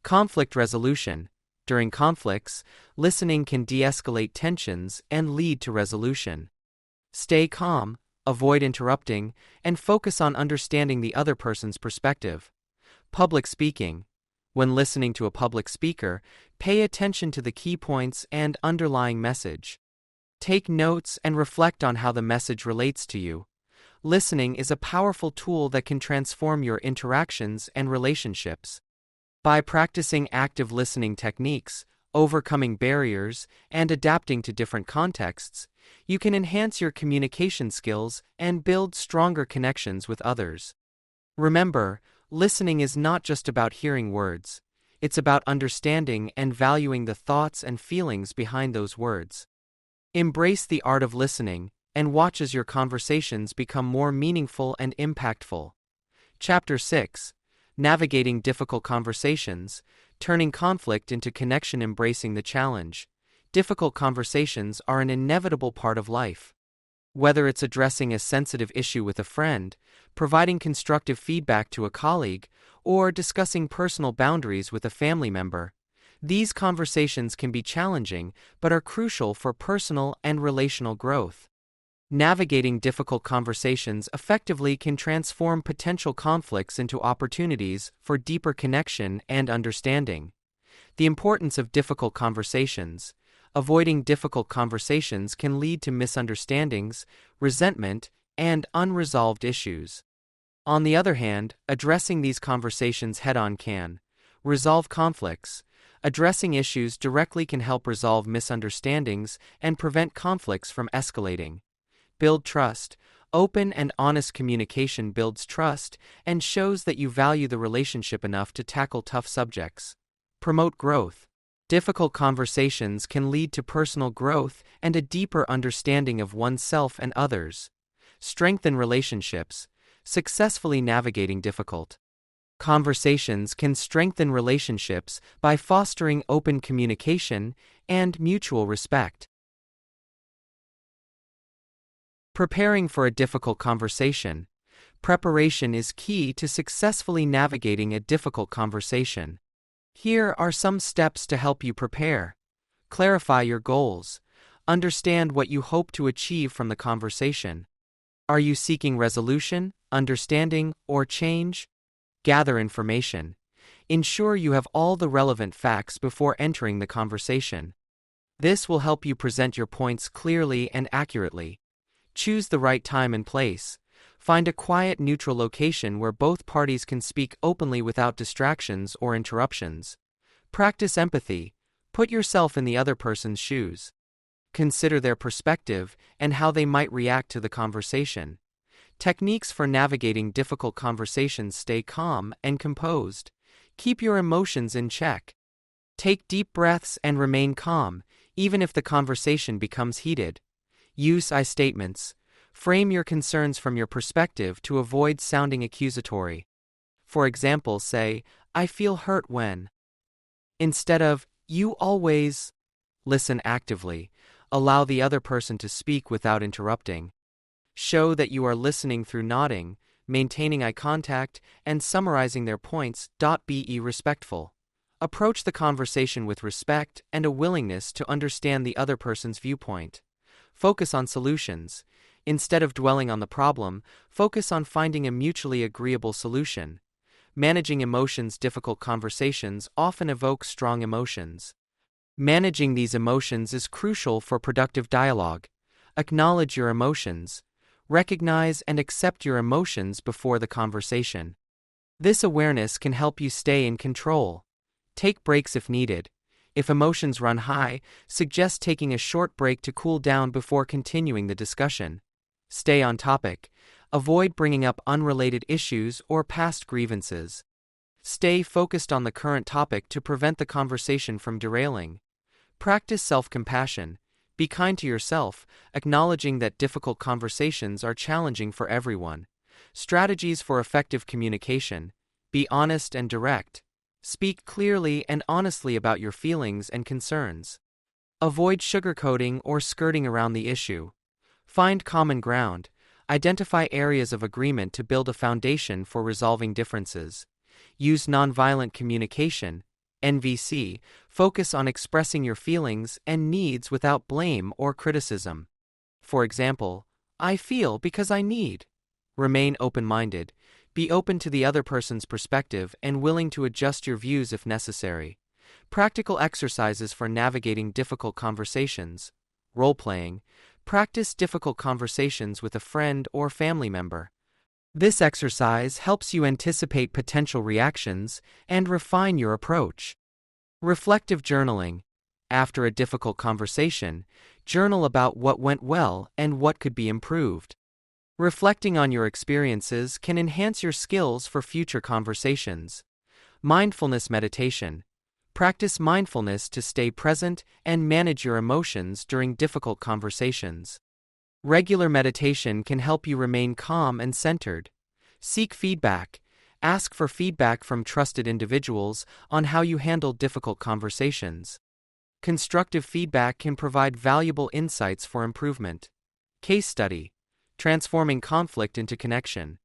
Conflict resolution. During conflicts, listening can de-escalate tensions and lead to resolution. Stay calm, avoid interrupting, and focus on understanding the other person's perspective. Public speaking. When listening to a public speaker, pay attention to the key points and underlying message. Take notes and reflect on how the message relates to you. Listening is a powerful tool that can transform your interactions and relationships. By practicing active listening techniques, overcoming barriers, and adapting to different contexts, you can enhance your communication skills and build stronger connections with others. Remember, listening is not just about hearing words. It's about understanding and valuing the thoughts and feelings behind those words. Embrace the art of listening and watch as your conversations become more meaningful and impactful. Chapter 6. Navigating difficult conversations, turning conflict into connection, embracing the challenge. Difficult conversations are an inevitable part of life. Whether it's addressing a sensitive issue with a friend, providing constructive feedback to a colleague, or discussing personal boundaries with a family member, these conversations can be challenging but are crucial for personal and relational growth. Navigating difficult conversations effectively can transform potential conflicts into opportunities for deeper connection and understanding. The importance of difficult conversations. Avoiding difficult conversations can lead to misunderstandings, resentment, and unresolved issues. On the other hand, addressing these conversations head-on can resolve conflicts. Addressing issues directly can help resolve misunderstandings and prevent conflicts from escalating. Build trust. Open and honest communication builds trust and shows that you value the relationship enough to tackle tough subjects. Promote growth. Difficult conversations can lead to personal growth and a deeper understanding of oneself and others. Strengthen relationships. Successfully navigating difficult conversations can strengthen relationships by fostering open communication and mutual respect. Preparing for a difficult conversation. Preparation is key to successfully navigating a difficult conversation. Here are some steps to help you prepare. Clarify your goals. Understand what you hope to achieve from the conversation. Are you seeking resolution, understanding, or change? Gather information. Ensure you have all the relevant facts before entering the conversation. This will help you present your points clearly and accurately. Choose the right time and place. Find a quiet, neutral location where both parties can speak openly without distractions or interruptions. Practice empathy. Put yourself in the other person's shoes. Consider their perspective and how they might react to the conversation. Techniques for navigating difficult conversations: stay calm and composed. Keep your emotions in check. Take deep breaths and remain calm, even if the conversation becomes heated. Use I statements. Frame your concerns from your perspective to avoid sounding accusatory. For example, say, "I feel hurt when," instead of, "You always." Listen actively. Allow the other person to speak without interrupting. Show that you are listening through nodding, maintaining eye contact, and summarizing their points. Be respectful. Approach the conversation with respect and a willingness to understand the other person's viewpoint. Focus on solutions. Instead of dwelling on the problem, focus on finding a mutually agreeable solution. Managing emotions: difficult conversations often evoke strong emotions. Managing these emotions is crucial for productive dialogue. Acknowledge your emotions. Recognize and accept your emotions before the conversation. This awareness can help you stay in control. Take breaks if needed. If emotions run high, suggest taking a short break to cool down before continuing the discussion. Stay on topic. Avoid bringing up unrelated issues or past grievances. Stay focused on the current topic to prevent the conversation from derailing. Practice self-compassion. Be kind to yourself, acknowledging that difficult conversations are challenging for everyone. Strategies for effective communication. Be honest and direct. Speak clearly and honestly about your feelings and concerns. Avoid sugarcoating or skirting around the issue. Find common ground. Identify areas of agreement to build a foundation for resolving differences. Use nonviolent communication, NVC. Focus on expressing your feelings and needs without blame or criticism. For example, "I feel because I need." Remain open-minded. Be open to the other person's perspective and willing to adjust your views if necessary. Practical exercises for navigating difficult conversations. Role-playing. Practice difficult conversations with a friend or family member. This exercise helps you anticipate potential reactions and refine your approach. Reflective journaling. After a difficult conversation, journal about what went well and what could be improved. Reflecting on your experiences can enhance your skills for future conversations. Mindfulness meditation. Practice mindfulness to stay present and manage your emotions during difficult conversations. Regular meditation can help you remain calm and centered. Seek feedback. Ask for feedback from trusted individuals on how you handle difficult conversations. Constructive feedback can provide valuable insights for improvement. Case study. Transforming conflict into connection.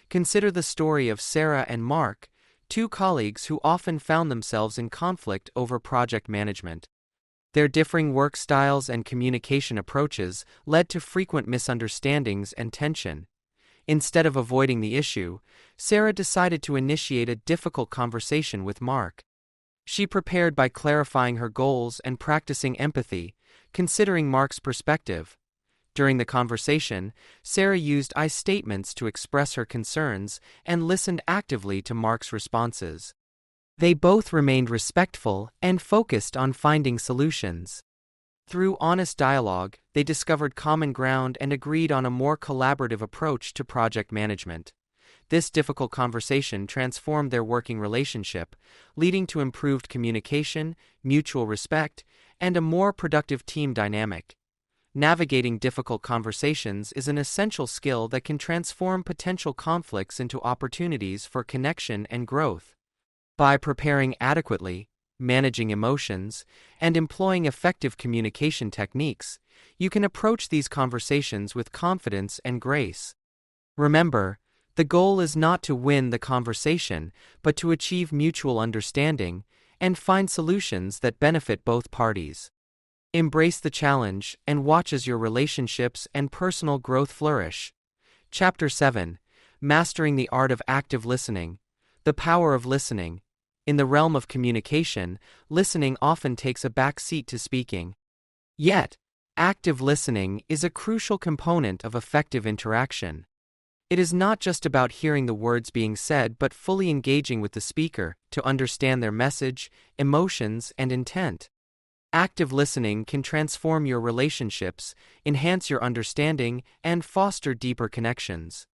Consider the story of Sarah and Mark, two colleagues who often found themselves in conflict over project management. Their differing work styles and communication approaches led to frequent misunderstandings and tension. Instead of avoiding the issue, Sarah decided to initiate a difficult conversation with Mark. She prepared by clarifying her goals and practicing empathy, considering Mark's perspective. During the conversation, Sarah used I statements to express her concerns and listened actively to Mark's responses. They both remained respectful and focused on finding solutions. Through honest dialogue, they discovered common ground and agreed on a more collaborative approach to project management. This difficult conversation transformed their working relationship, leading to improved communication, mutual respect, and a more productive team dynamic. Navigating difficult conversations is an essential skill that can transform potential conflicts into opportunities for connection and growth. By preparing adequately, managing emotions, and employing effective communication techniques, you can approach these conversations with confidence and grace. Remember, the goal is not to win the conversation, but to achieve mutual understanding and find solutions that benefit both parties. Embrace the challenge and watch as your relationships and personal growth flourish. Chapter 7. Mastering the Art of Active Listening. The Power of Listening. In the realm of communication, listening often takes a back seat to speaking. Yet, active listening is a crucial component of effective interaction. It is not just about hearing the words being said but fully engaging with the speaker to understand their message, emotions, and intent. Active listening can transform your relationships, enhance your understanding, and foster deeper connections.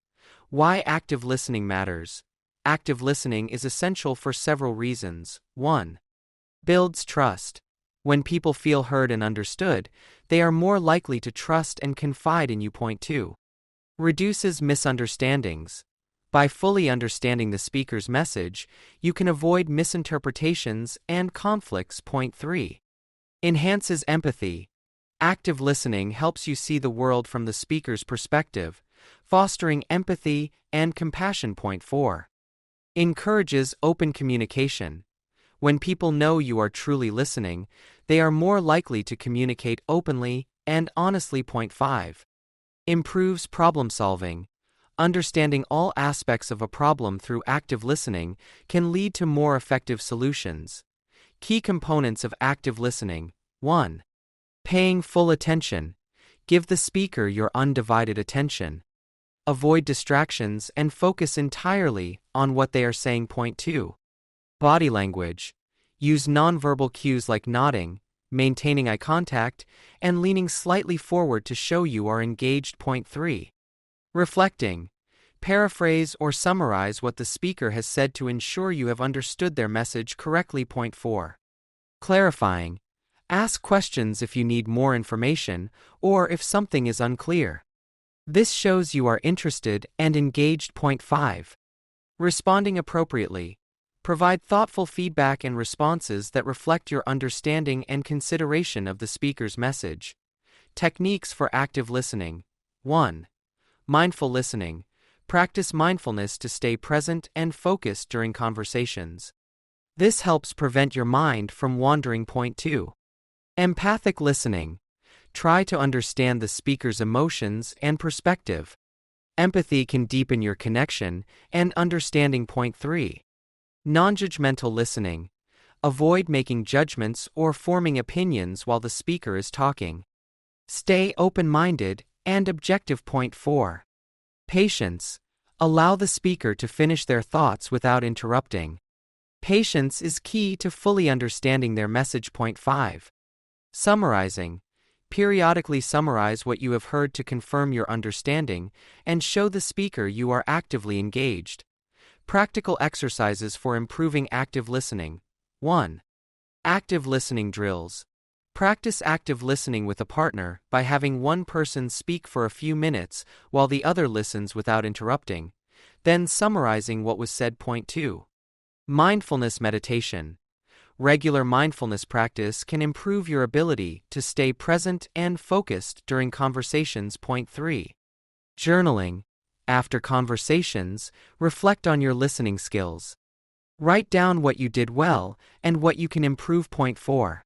Why active listening matters. Active listening is essential for several reasons. 1. Builds trust. When people feel heard and understood, they are more likely to trust and confide in you. 2. Reduces misunderstandings. By fully understanding the speaker's message, you can avoid misinterpretations and conflicts. 3. Enhances empathy. Active listening helps you see the world from the speaker's perspective, fostering empathy and compassion. 4. Encourages open communication. When people know you are truly listening, they are more likely to communicate openly and honestly. 5. Improves problem solving. Understanding all aspects of a problem through active listening can lead to more effective solutions. Key components of active listening. 1. Paying full attention. Give the speaker your undivided attention. Avoid distractions and focus entirely on what they are saying. 2. Body language. Use nonverbal cues like nodding, maintaining eye contact, and leaning slightly forward to show you are engaged. 3. Reflecting. Paraphrase or summarize what the speaker has said to ensure you have understood their message correctly. 4. Clarifying. Ask questions if you need more information or if something is unclear. This shows you are interested and engaged. 5. Responding appropriately. Provide thoughtful feedback and responses that reflect your understanding and consideration of the speaker's message. Techniques for active listening. 1. Mindful listening. Practice mindfulness to stay present and focused during conversations. This helps prevent your mind from wandering. 2. Empathic listening. Try to understand the speaker's emotions and perspective. Empathy can deepen your connection and understanding. 3. Non-judgmental listening. Avoid making judgments or forming opinions while the speaker is talking. Stay open-minded and objective. 4. Patience. Allow the speaker to finish their thoughts without interrupting. Patience is key to fully understanding their message. 5. Summarizing. Periodically summarize what you have heard to confirm your understanding and show the speaker you are actively engaged. Practical exercises for improving active listening. 1. Active listening drills. Practice active listening with a partner by having one person speak for a few minutes while the other listens without interrupting, then summarizing what was said. 2. Mindfulness meditation. Regular mindfulness practice can improve your ability to stay present and focused during conversations. 3. Journaling. After conversations, reflect on your listening skills. Write down what you did well and what you can improve. 4.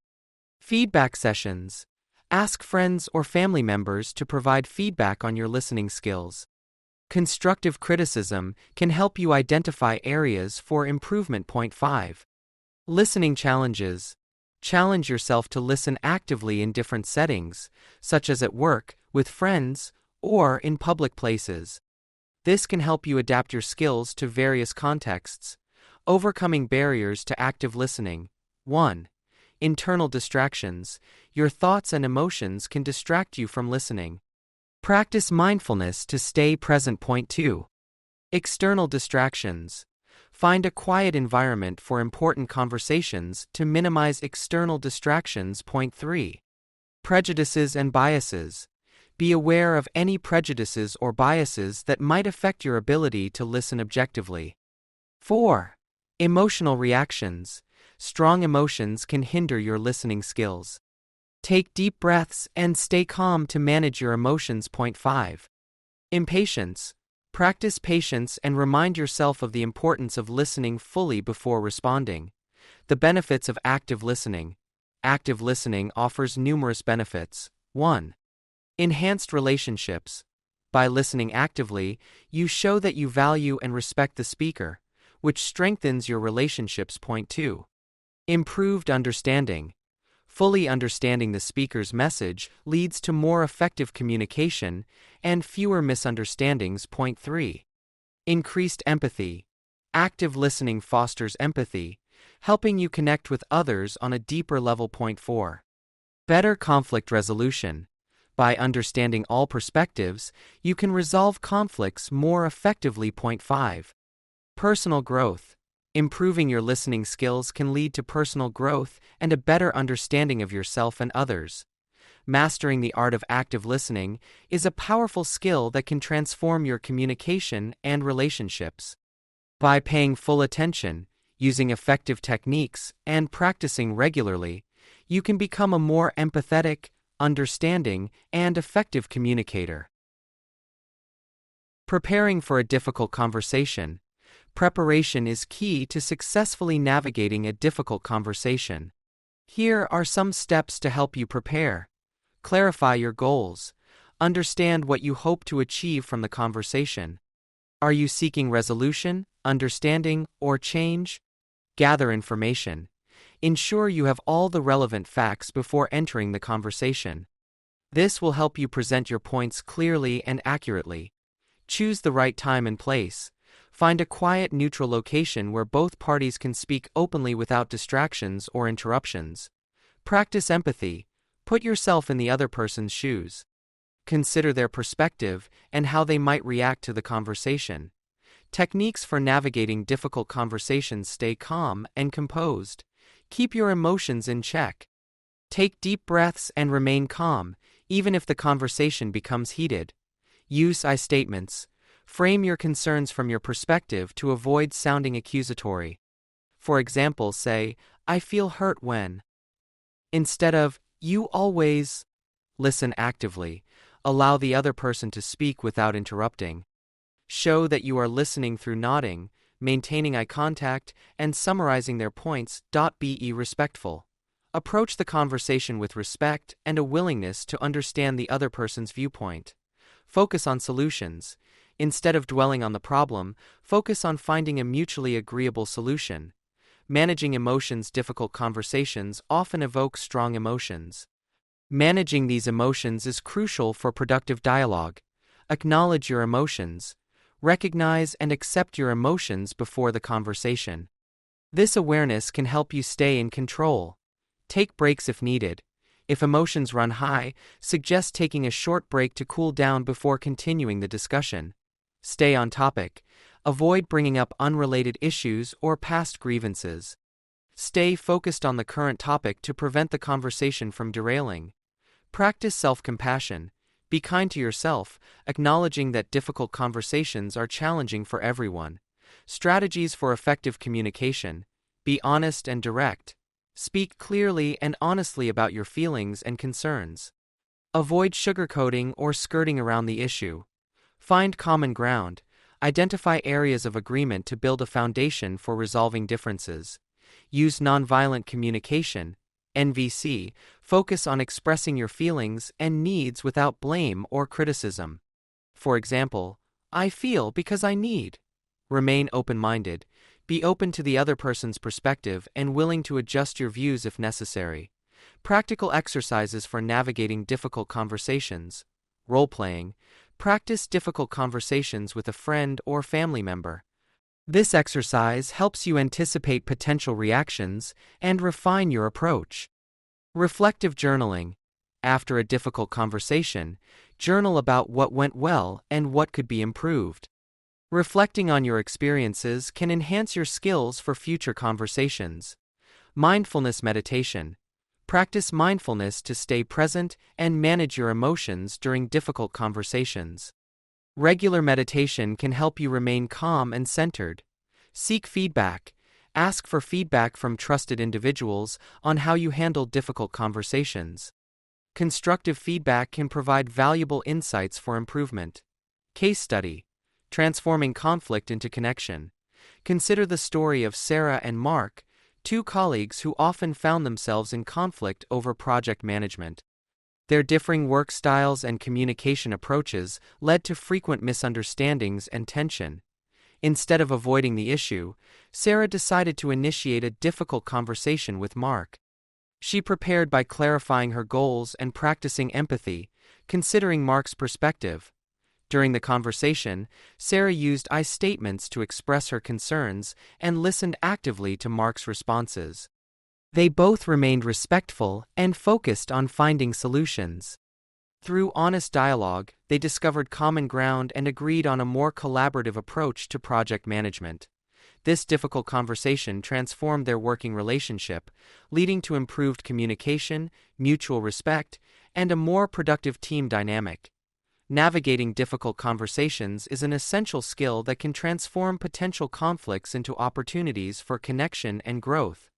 Feedback sessions. Ask friends or family members to provide feedback on your listening skills. Constructive criticism can help you identify areas for improvement. 5. Listening challenges. Challenge yourself to listen actively in different settings, such as at work, with friends, or in public places. This can help you adapt your skills to various contexts. Overcoming barriers to active listening. 1. Internal distractions. Your thoughts and emotions can distract you from listening. Practice mindfulness to stay present. 2. External distractions. Find a quiet environment for important conversations to minimize external distractions. 3. Prejudices and biases. Be aware of any prejudices or biases that might affect your ability to listen objectively. 4. Emotional reactions. Strong emotions can hinder your listening skills. Take deep breaths and stay calm to manage your emotions. 5. Impatience. Practice patience and remind yourself of the importance of listening fully before responding. The benefits of active listening. Active listening offers numerous benefits. 1. Enhanced relationships. By listening actively, you show that you value and respect the speaker, which strengthens your relationships. 2. Improved understanding. Fully understanding the speaker's message leads to more effective communication and fewer misunderstandings. Point 3. Increased empathy. Active listening fosters empathy, helping you connect with others on a deeper level. Point 4. Better conflict resolution. By understanding all perspectives, you can resolve conflicts more effectively. Point 5. Personal growth. Improving your listening skills can lead to personal growth and a better understanding of yourself and others. Mastering the art of active listening is a powerful skill that can transform your communication and relationships. By paying full attention, using effective techniques, and practicing regularly, you can become a more empathetic, understanding, and effective communicator. Preparing for a difficult conversation. Preparation is key to successfully navigating a difficult conversation. Here are some steps to help you prepare. Clarify your goals. Understand what you hope to achieve from the conversation. Are you seeking resolution, understanding, or change? Gather information. Ensure you have all the relevant facts before entering the conversation. This will help you present your points clearly and accurately. Choose the right time and place. Find a quiet, neutral location where both parties can speak openly without distractions or interruptions. Practice empathy. Put yourself in the other person's shoes. Consider their perspective and how they might react to the conversation. Techniques for navigating difficult conversations. Stay calm and composed. Keep your emotions in check. Take deep breaths and remain calm, even if the conversation becomes heated. Use I statements. Frame your concerns from your perspective to avoid sounding accusatory. For example, say, "I feel hurt when," instead of, "You always." Listen actively. Allow the other person to speak without interrupting. Show that you are listening through nodding, maintaining eye contact, and summarizing their points. Be respectful. Approach the conversation with respect and a willingness to understand the other person's viewpoint. Focus on solutions. Instead of dwelling on the problem, focus on finding a mutually agreeable solution. Managing emotions. Difficult conversations often evoke strong emotions. Managing these emotions is crucial for productive dialogue. Acknowledge your emotions. Recognize and accept your emotions before the conversation. This awareness can help you stay in control. Take breaks if needed. If emotions run high, suggest taking a short break to cool down before continuing the discussion. Stay on topic. Avoid bringing up unrelated issues or past grievances. Stay focused on the current topic to prevent the conversation from derailing. Practice self-compassion. Be kind to yourself, acknowledging that difficult conversations are challenging for everyone. Strategies for effective communication. Be honest and direct. Speak clearly and honestly about your feelings and concerns. Avoid sugarcoating or skirting around the issue. Find common ground. Identify areas of agreement to build a foundation for resolving differences. Use nonviolent communication, NVC. Focus on expressing your feelings and needs without blame or criticism. For example, "I feel because I need." Remain open-minded. Be open to the other person's perspective and willing to adjust your views if necessary. Practical exercises for navigating difficult conversations. Role-playing. Practice difficult conversations with a friend or family member. This exercise helps you anticipate potential reactions and refine your approach. Reflective journaling. After a difficult conversation, journal about what went well and what could be improved. Reflecting on your experiences can enhance your skills for future conversations. Mindfulness meditation. Practice mindfulness to stay present and manage your emotions during difficult conversations. Regular meditation can help you remain calm and centered. Seek feedback. Ask for feedback from trusted individuals on how you handle difficult conversations. Constructive feedback can provide valuable insights for improvement. Case study. Transforming conflict into connection. Consider the story of Sarah and Mark, two colleagues who often found themselves in conflict over project management. Their differing work styles and communication approaches led to frequent misunderstandings and tension. Instead of avoiding the issue, Sarah decided to initiate a difficult conversation with Mark. She prepared by clarifying her goals and practicing empathy, considering Mark's perspective. During the conversation, Sarah used I statements to express her concerns and listened actively to Mark's responses. They both remained respectful and focused on finding solutions. Through honest dialogue, they discovered common ground and agreed on a more collaborative approach to project management. This difficult conversation transformed their working relationship, leading to improved communication, mutual respect, and a more productive team dynamic. Navigating difficult conversations is an essential skill that can transform potential conflicts into opportunities for connection and growth.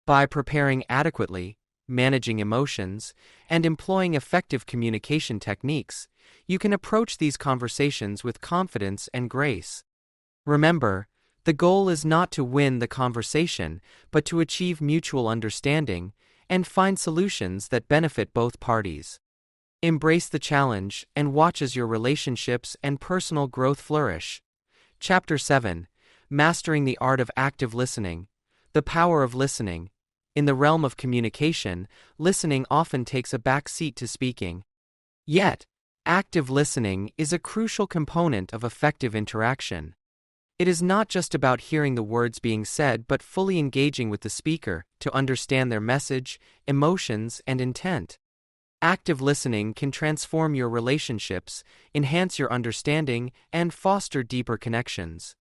By preparing adequately, managing emotions, and employing effective communication techniques, you can approach these conversations with confidence and grace. Remember, the goal is not to win the conversation, but to achieve mutual understanding and find solutions that benefit both parties. Embrace the challenge and watch as your relationships and personal growth flourish. Chapter 7: Mastering the Art of Active Listening. The Power of Listening. In the realm of communication, listening often takes a back seat to speaking. Yet, active listening is a crucial component of effective interaction. It is not just about hearing the words being said but fully engaging with the speaker to understand their message, emotions, and intent. Active listening can transform your relationships, enhance your understanding, and foster deeper connections.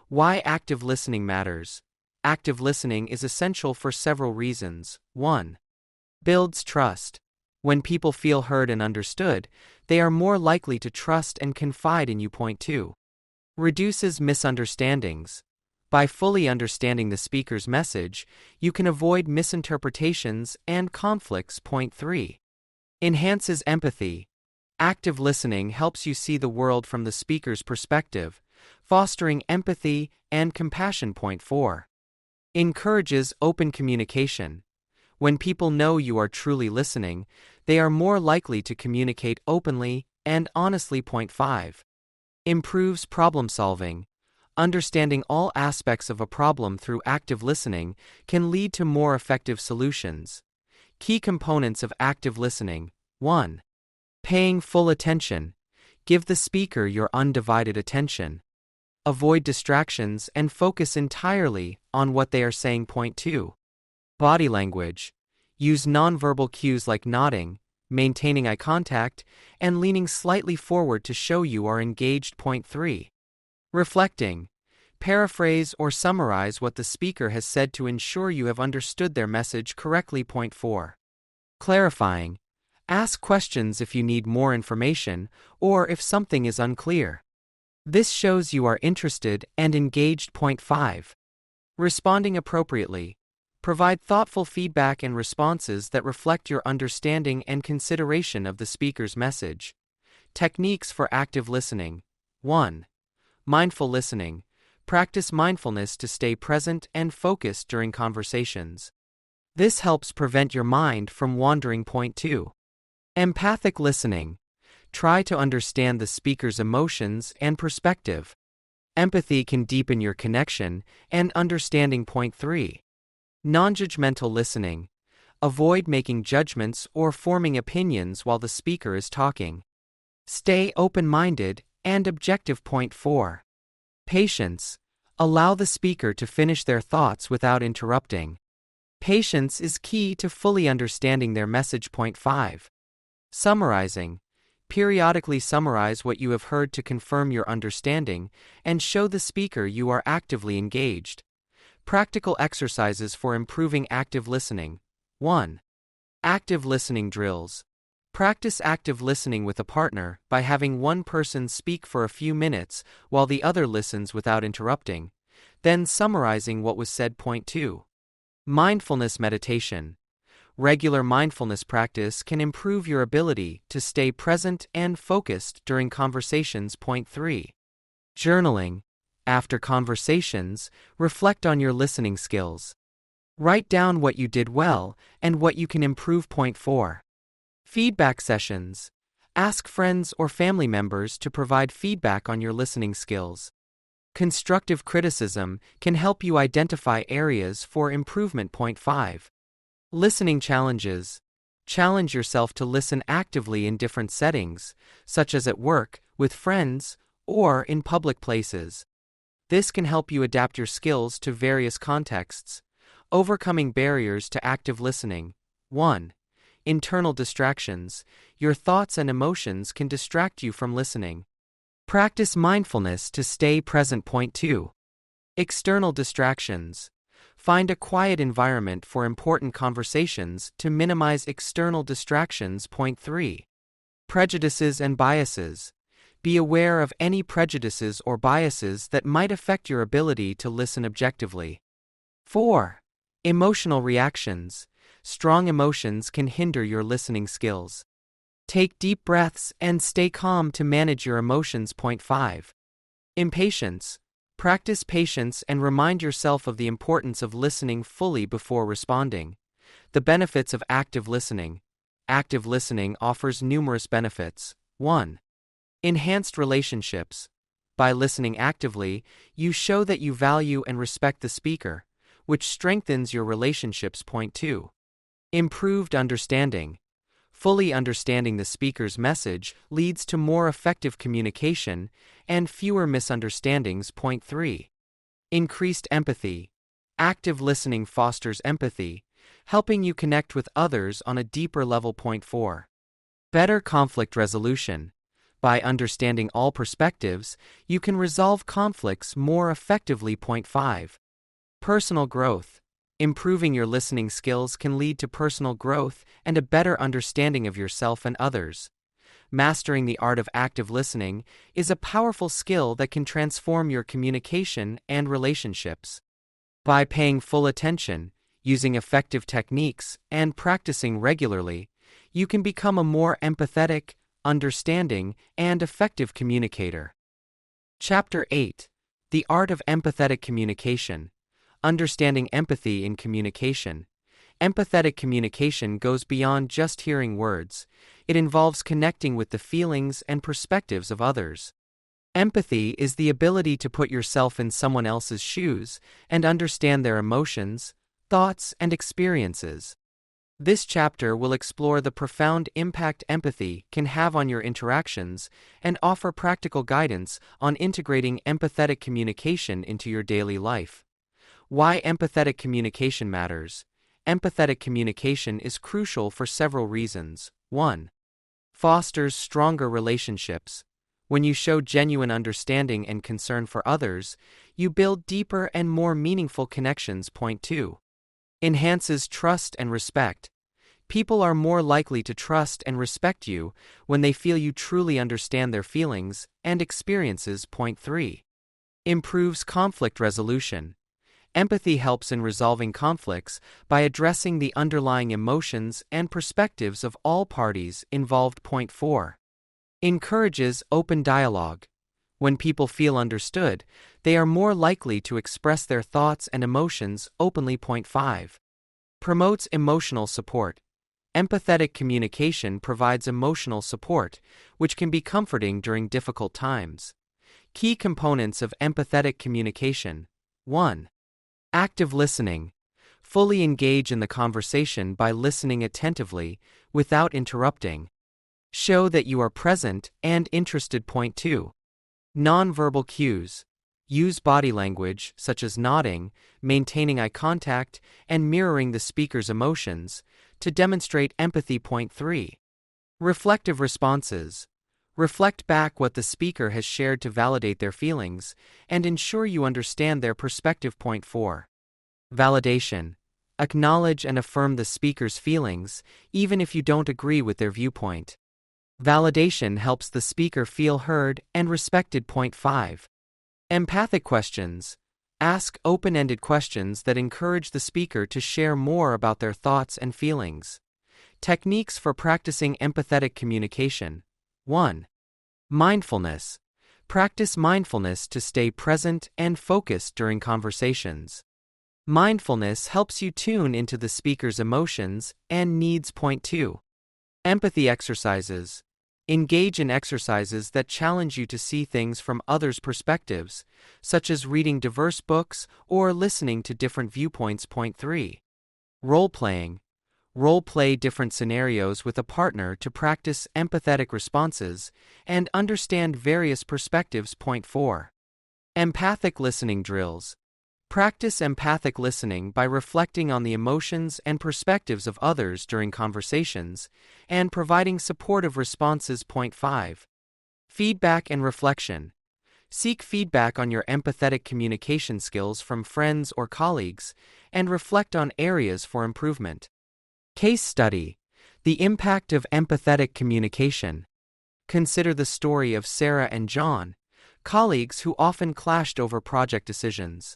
Why active listening matters. Active listening is essential for several reasons. 1. Builds trust. When people feel heard and understood, they are more likely to trust and confide in you. 2. Reduces misunderstandings. By fully understanding the speaker's message, you can avoid misinterpretations and conflicts. 3. Enhances empathy. Active listening helps you see the world from the speaker's perspective, fostering empathy and compassion. 4. Encourages open communication. When people know you are truly listening, they are more likely to communicate openly and honestly. 5. Improves problem solving. Understanding all aspects of a problem through active listening can lead to more effective solutions. Key components of active listening. 1. Paying full attention. Give the speaker your undivided attention. Avoid distractions and focus entirely on what they are saying. 2. Body language. Use nonverbal cues like nodding, maintaining eye contact, and leaning slightly forward to show you are engaged. 3. Reflecting. Paraphrase or summarize what the speaker has said to ensure you have understood their message correctly. 4. Clarifying. Ask questions if you need more information or if something is unclear. This shows you are interested and engaged. 5. Responding appropriately. Provide thoughtful feedback and responses that reflect your understanding and consideration of the speaker's message. Techniques for active listening. 1. Mindful listening. Practice mindfulness to stay present and focused during conversations. This helps prevent your mind from wandering. 2. Empathic listening. Try to understand the speaker's emotions and perspective. Empathy can deepen your connection and understanding. 3. Non-judgmental listening. Avoid making judgments or forming opinions while the speaker is talking. Stay open-minded and objective. 4. Patience. Allow the speaker to finish their thoughts without interrupting. Patience is key to fully understanding their message. 5. Summarizing. Periodically summarize what you have heard to confirm your understanding and show the speaker you are actively engaged. Practical exercises for improving active listening. 1. Active listening drills. Practice active listening with a partner by having one person speak for a few minutes while the other listens without interrupting, then summarizing what was said. 2. Mindfulness meditation. Regular mindfulness practice can improve your ability to stay present and focused during conversations. 3. Journaling. After conversations, reflect on your listening skills. Write down what you did well and what you can improve. 4. Feedback sessions. Ask friends or family members to provide feedback on your listening skills. Constructive criticism can help you identify areas for improvement. 5. Listening challenges. Challenge yourself to listen actively in different settings, such as at work, with friends, or in public places. This can help you adapt your skills to various contexts. Overcoming barriers to active listening. 1. Internal distractions. Your thoughts and emotions can distract you from listening. Practice mindfulness to stay present. Point 2. External distractions. Find a quiet environment for important conversations to minimize external distractions. Point 3. Prejudices and biases. Be aware of any prejudices or biases that might affect your ability to listen objectively. 4. Emotional reactions. Strong emotions can hinder your listening skills. Take deep breaths and stay calm to manage your emotions. Point 5. Impatience. Practice patience and remind yourself of the importance of listening fully before responding. The benefits of active listening. Active listening offers numerous benefits. 1. Enhanced relationships. By listening actively, you show that you value and respect the speaker, which strengthens your relationships. Point 2. Improved understanding. Fully understanding the speaker's message leads to more effective communication and fewer misunderstandings. Point 3. Increased empathy. Active listening fosters empathy, helping you connect with others on a deeper level. Point 4. Better conflict resolution. By understanding all perspectives, you can resolve conflicts more effectively. Point 5. Personal growth. Improving your listening skills can lead to personal growth and a better understanding of yourself and others. Mastering the art of active listening is a powerful skill that can transform your communication and relationships. By paying full attention, using effective techniques, and practicing regularly, you can become a more empathetic, understanding, and effective communicator. Chapter 8. The Art of Empathetic Communication. Understanding empathy in communication. Empathetic communication goes beyond just hearing words. It involves connecting with the feelings and perspectives of others. Empathy is the ability to put yourself in someone else's shoes and understand their emotions, thoughts, and experiences. This chapter will explore the profound impact empathy can have on your interactions and offer practical guidance on integrating empathetic communication into your daily life. Why empathetic communication matters. Empathetic communication is crucial for several reasons. 1. Fosters stronger relationships. When you show genuine understanding and concern for others, you build deeper and more meaningful connections. Point 2. Enhances trust and respect. People are more likely to trust and respect you when they feel you truly understand their feelings and experiences. Point 3. Improves conflict resolution. Empathy helps in resolving conflicts by addressing the underlying emotions and perspectives of all parties involved. Point 4. Encourages open dialogue. When people feel understood, they are more likely to express their thoughts and emotions openly. Point 5. Promotes emotional support. Empathetic communication provides emotional support, which can be comforting during difficult times. Key components of empathetic communication. 1. Active listening. Fully engage in the conversation by listening attentively, without interrupting. Show that you are present and interested. Point 2. Nonverbal cues. Use body language, such as nodding, maintaining eye contact, and mirroring the speaker's emotions, to demonstrate empathy. Point 3. Reflective responses. Reflect back what the speaker has shared to validate their feelings and ensure you understand their perspective. Point 4. Validation. Acknowledge and affirm the speaker's feelings, even if you don't agree with their viewpoint. Validation helps the speaker feel heard and respected. Point 5. Empathic questions. Ask open-ended questions that encourage the speaker to share more about their thoughts and feelings. Techniques for practicing empathetic communication. 1. Mindfulness. Practice mindfulness to stay present and focused during conversations. Mindfulness helps you tune into the speaker's emotions and needs. Point 2. Empathy exercises. Engage in exercises that challenge you to see things from others' perspectives, such as reading diverse books or listening to different viewpoints. Point 3. Role-playing. Role-play different scenarios with a partner to practice empathetic responses and understand various perspectives. Point 4. Empathic listening drills. Practice empathic listening by reflecting on the emotions and perspectives of others during conversations and providing supportive responses. Point 5. Feedback and reflection. Seek feedback on your empathetic communication skills from friends or colleagues and reflect on areas for improvement. Case study: the impact of empathetic communication. Consider the story of Sarah and John, colleagues who often clashed over project decisions.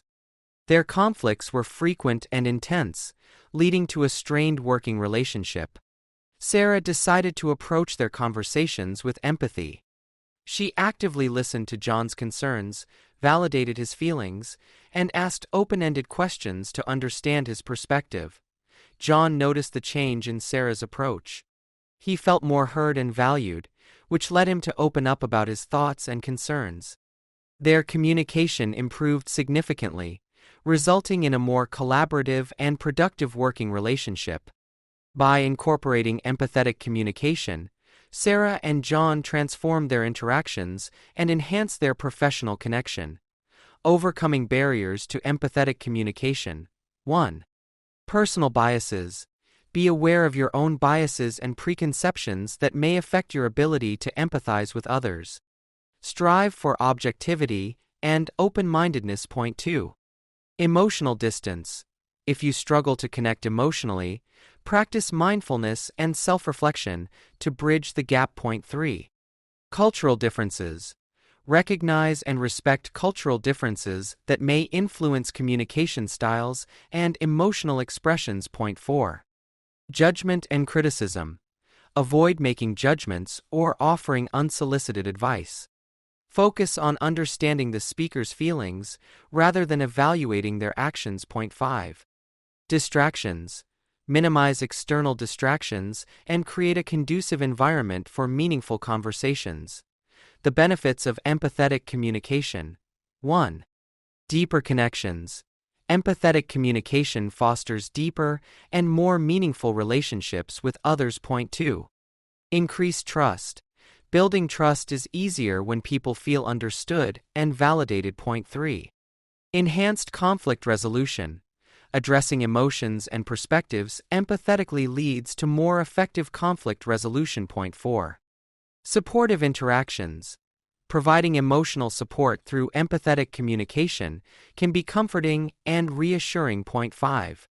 Their conflicts were frequent and intense, leading to a strained working relationship. Sarah decided to approach their conversations with empathy. She actively listened to John's concerns, validated his feelings, and asked open-ended questions to understand his perspective. John noticed the change in Sarah's approach. He felt more heard and valued, which led him to open up about his thoughts and concerns. Their communication improved significantly, resulting in a more collaborative and productive working relationship. By incorporating empathetic communication, Sarah and John transformed their interactions and enhanced their professional connection. Overcoming barriers to empathetic communication. 1. Personal biases. Be aware of your own biases and preconceptions that may affect your ability to empathize with others. Strive for objectivity and open-mindedness. Point 2. Emotional distance. If you struggle to connect emotionally, practice mindfulness and self-reflection to bridge the gap. Point 3. Cultural differences. Recognize and respect cultural differences that may influence communication styles and emotional expressions. Point 4. Judgment and criticism. Avoid making judgments or offering unsolicited advice. Focus on understanding the speaker's feelings rather than evaluating their actions. Point 5. Distractions. Minimize external distractions and create a conducive environment for meaningful conversations. The benefits of empathetic communication. 1. Deeper connections. Empathetic communication fosters deeper and more meaningful relationships with others. Point 2. Increased trust. Building trust is easier when people feel understood and validated. Point 3. Enhanced conflict resolution. Addressing emotions and perspectives empathetically leads to more effective conflict resolution. Point 4. Supportive interactions. Providing emotional support through empathetic communication can be comforting and reassuring. Point 5.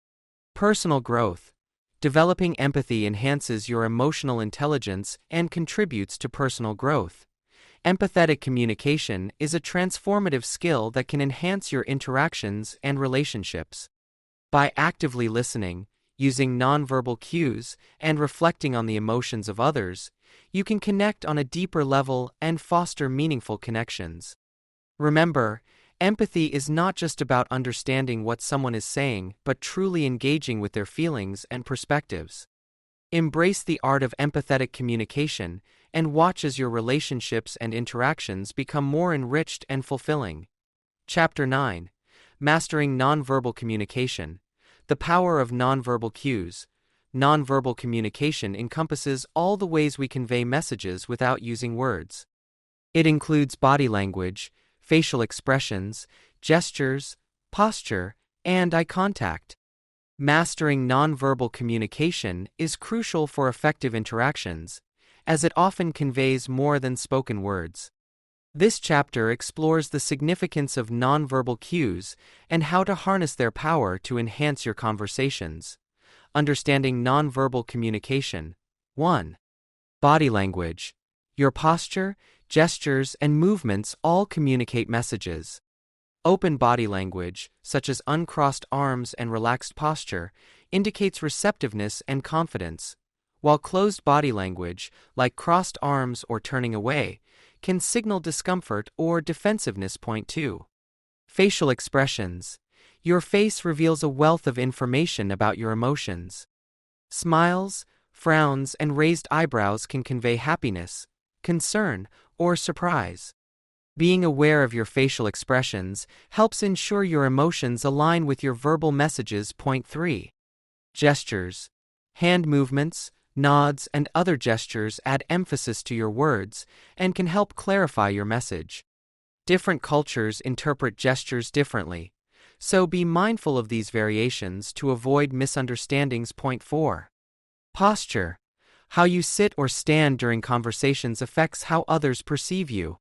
Personal growth. Developing empathy enhances your emotional intelligence and contributes to personal growth. Empathetic communication is a transformative skill that can enhance your interactions and relationships. By actively listening, using nonverbal cues, and reflecting on the emotions of others, you can connect on a deeper level and foster meaningful connections. Remember, empathy is not just about understanding what someone is saying, but truly engaging with their feelings and perspectives. Embrace the art of empathetic communication and watch as your relationships and interactions become more enriched and fulfilling. Chapter 9. Mastering Nonverbal Communication. The Power of Nonverbal Cues. Nonverbal communication encompasses all the ways we convey messages without using words. It includes body language, facial expressions, gestures, posture, and eye contact. Mastering nonverbal communication is crucial for effective interactions, as it often conveys more than spoken words. This chapter explores the significance of nonverbal cues and how to harness their power to enhance your conversations. Understanding nonverbal communication. 1. Body language. Your posture, gestures, and movements all communicate messages. Open body language, such as uncrossed arms and relaxed posture, indicates receptiveness and confidence, while closed body language, like crossed arms or turning away, can signal discomfort or defensiveness. Point 2. Facial expressions. Your face reveals a wealth of information about your emotions. Smiles, frowns, and raised eyebrows can convey happiness, concern, or surprise. Being aware of your facial expressions helps ensure your emotions align with your verbal messages. Point 3. Gestures. Hand movements, nods, and other gestures add emphasis to your words and can help clarify your message. Different cultures interpret gestures differently, so be mindful of these variations to avoid misunderstandings. Point 4. Posture. How you sit or stand during conversations affects how others perceive you.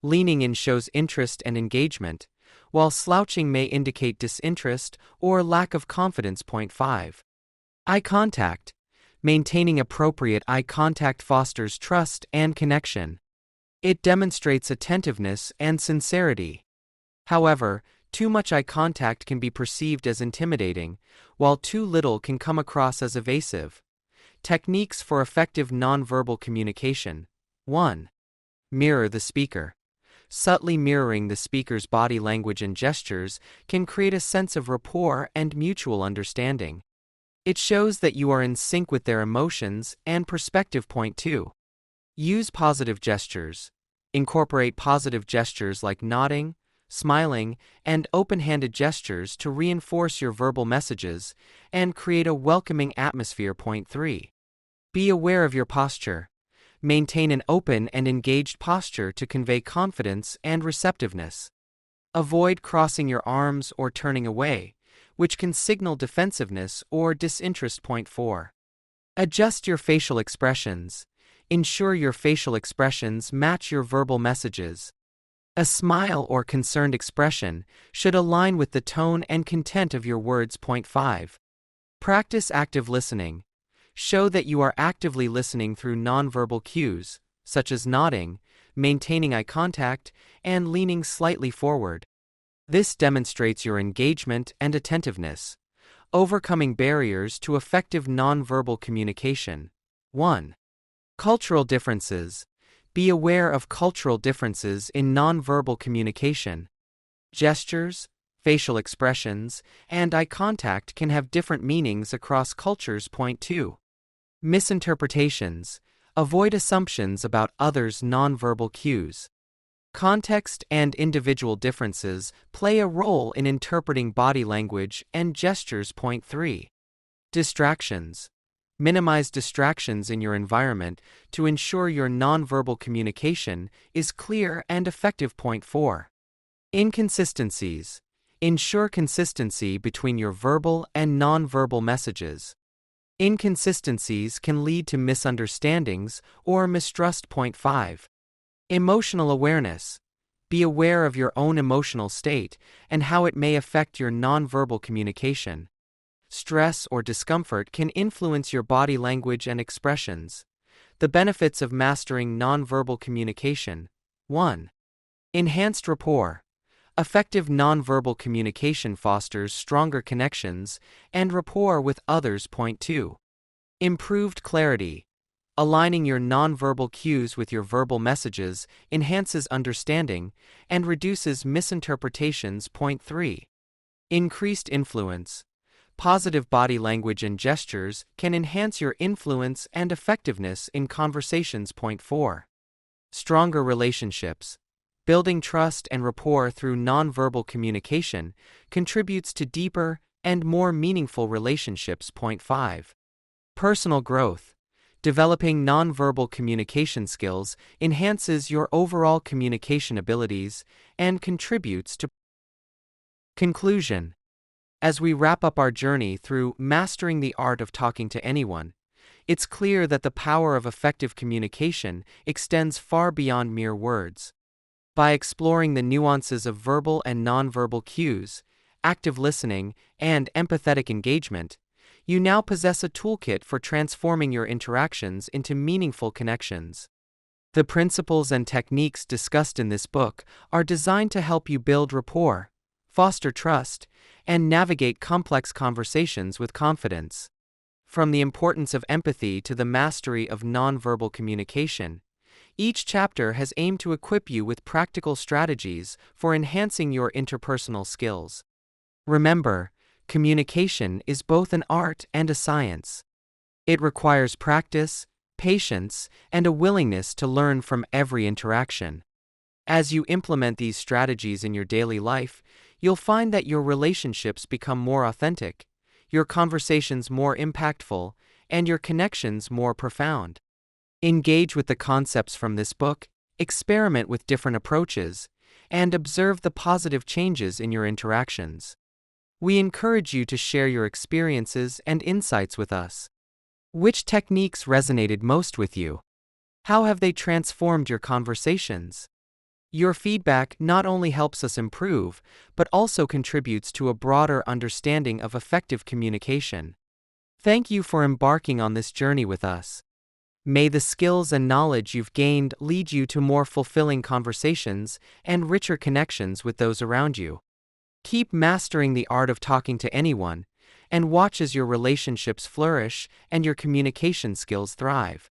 Leaning in shows interest and engagement, while slouching may indicate disinterest or lack of confidence. Point 5. Eye contact. Maintaining appropriate eye contact fosters trust and connection. It demonstrates attentiveness and sincerity. However, too much eye contact can be perceived as intimidating, while too little can come across as evasive. Techniques for effective nonverbal communication. 1. Mirror the speaker. Subtly mirroring the speaker's body language and gestures can create a sense of rapport and mutual understanding. It shows that you are in sync with their emotions and perspective. Point 2. Use positive gestures. Incorporate positive gestures like nodding, smiling, and open-handed gestures to reinforce your verbal messages and create a welcoming atmosphere. Point 3. Be aware of your posture. Maintain an open and engaged posture to convey confidence and receptiveness. Avoid crossing your arms or turning away, which can signal defensiveness or disinterest. Point 4. Adjust your facial expressions. Ensure your facial expressions match your verbal messages. A smile or concerned expression should align with the tone and content of your words. Point 5. Practice active listening. Show that you are actively listening through nonverbal cues, such as nodding, maintaining eye contact, and leaning slightly forward. This demonstrates your engagement and attentiveness, overcoming barriers to effective nonverbal communication. 1. Cultural differences. Be aware of cultural differences in nonverbal communication. Gestures, facial expressions, and eye contact can have different meanings across cultures. Point 2. Misinterpretations. Avoid assumptions about others' nonverbal cues. Context and individual differences play a role in interpreting body language and gestures. Point 3. Distractions. Minimize distractions in your environment to ensure your nonverbal communication is clear and effective. Point 4. Inconsistencies. Ensure consistency between your verbal and nonverbal messages. Inconsistencies can lead to misunderstandings or mistrust. Point 5. Emotional awareness. Be aware of your own emotional state and how it may affect your nonverbal communication. Stress or discomfort can influence your body language and expressions. The benefits of mastering nonverbal communication. 1. Enhanced rapport. Effective nonverbal communication fosters stronger connections and rapport with others. Point 2. Improved clarity. Aligning your nonverbal cues with your verbal messages enhances understanding and reduces misinterpretations. Point 3. Increased influence. Positive body language and gestures can enhance your influence and effectiveness in conversations. Point 4. Stronger relationships. Building trust and rapport through nonverbal communication contributes to deeper and more meaningful relationships. Point 5. Personal growth. Developing nonverbal communication skills enhances your overall communication abilities and contributes to conclusion. As we wrap up our journey through mastering the art of talking to anyone, it's clear that the power of effective communication extends far beyond mere words. By exploring the nuances of verbal and nonverbal cues, active listening, and empathetic engagement, you now possess a toolkit for transforming your interactions into meaningful connections. The principles and techniques discussed in this book are designed to help you build rapport, foster trust, and navigate complex conversations with confidence. From the importance of empathy to the mastery of nonverbal communication, each chapter has aimed to equip you with practical strategies for enhancing your interpersonal skills. Remember, communication is both an art and a science. It requires practice, patience, and a willingness to learn from every interaction. As you implement these strategies in your daily life, you'll find that your relationships become more authentic, your conversations more impactful, and your connections more profound. Engage with the concepts from this book, experiment with different approaches, and observe the positive changes in your interactions. We encourage you to share your experiences and insights with us. Which techniques resonated most with you? How have they transformed your conversations? Your feedback not only helps us improve, but also contributes to a broader understanding of effective communication. Thank you for embarking on this journey with us. May the skills and knowledge you've gained lead you to more fulfilling conversations and richer connections with those around you. Keep mastering the art of talking to anyone, and watch as your relationships flourish and your communication skills thrive.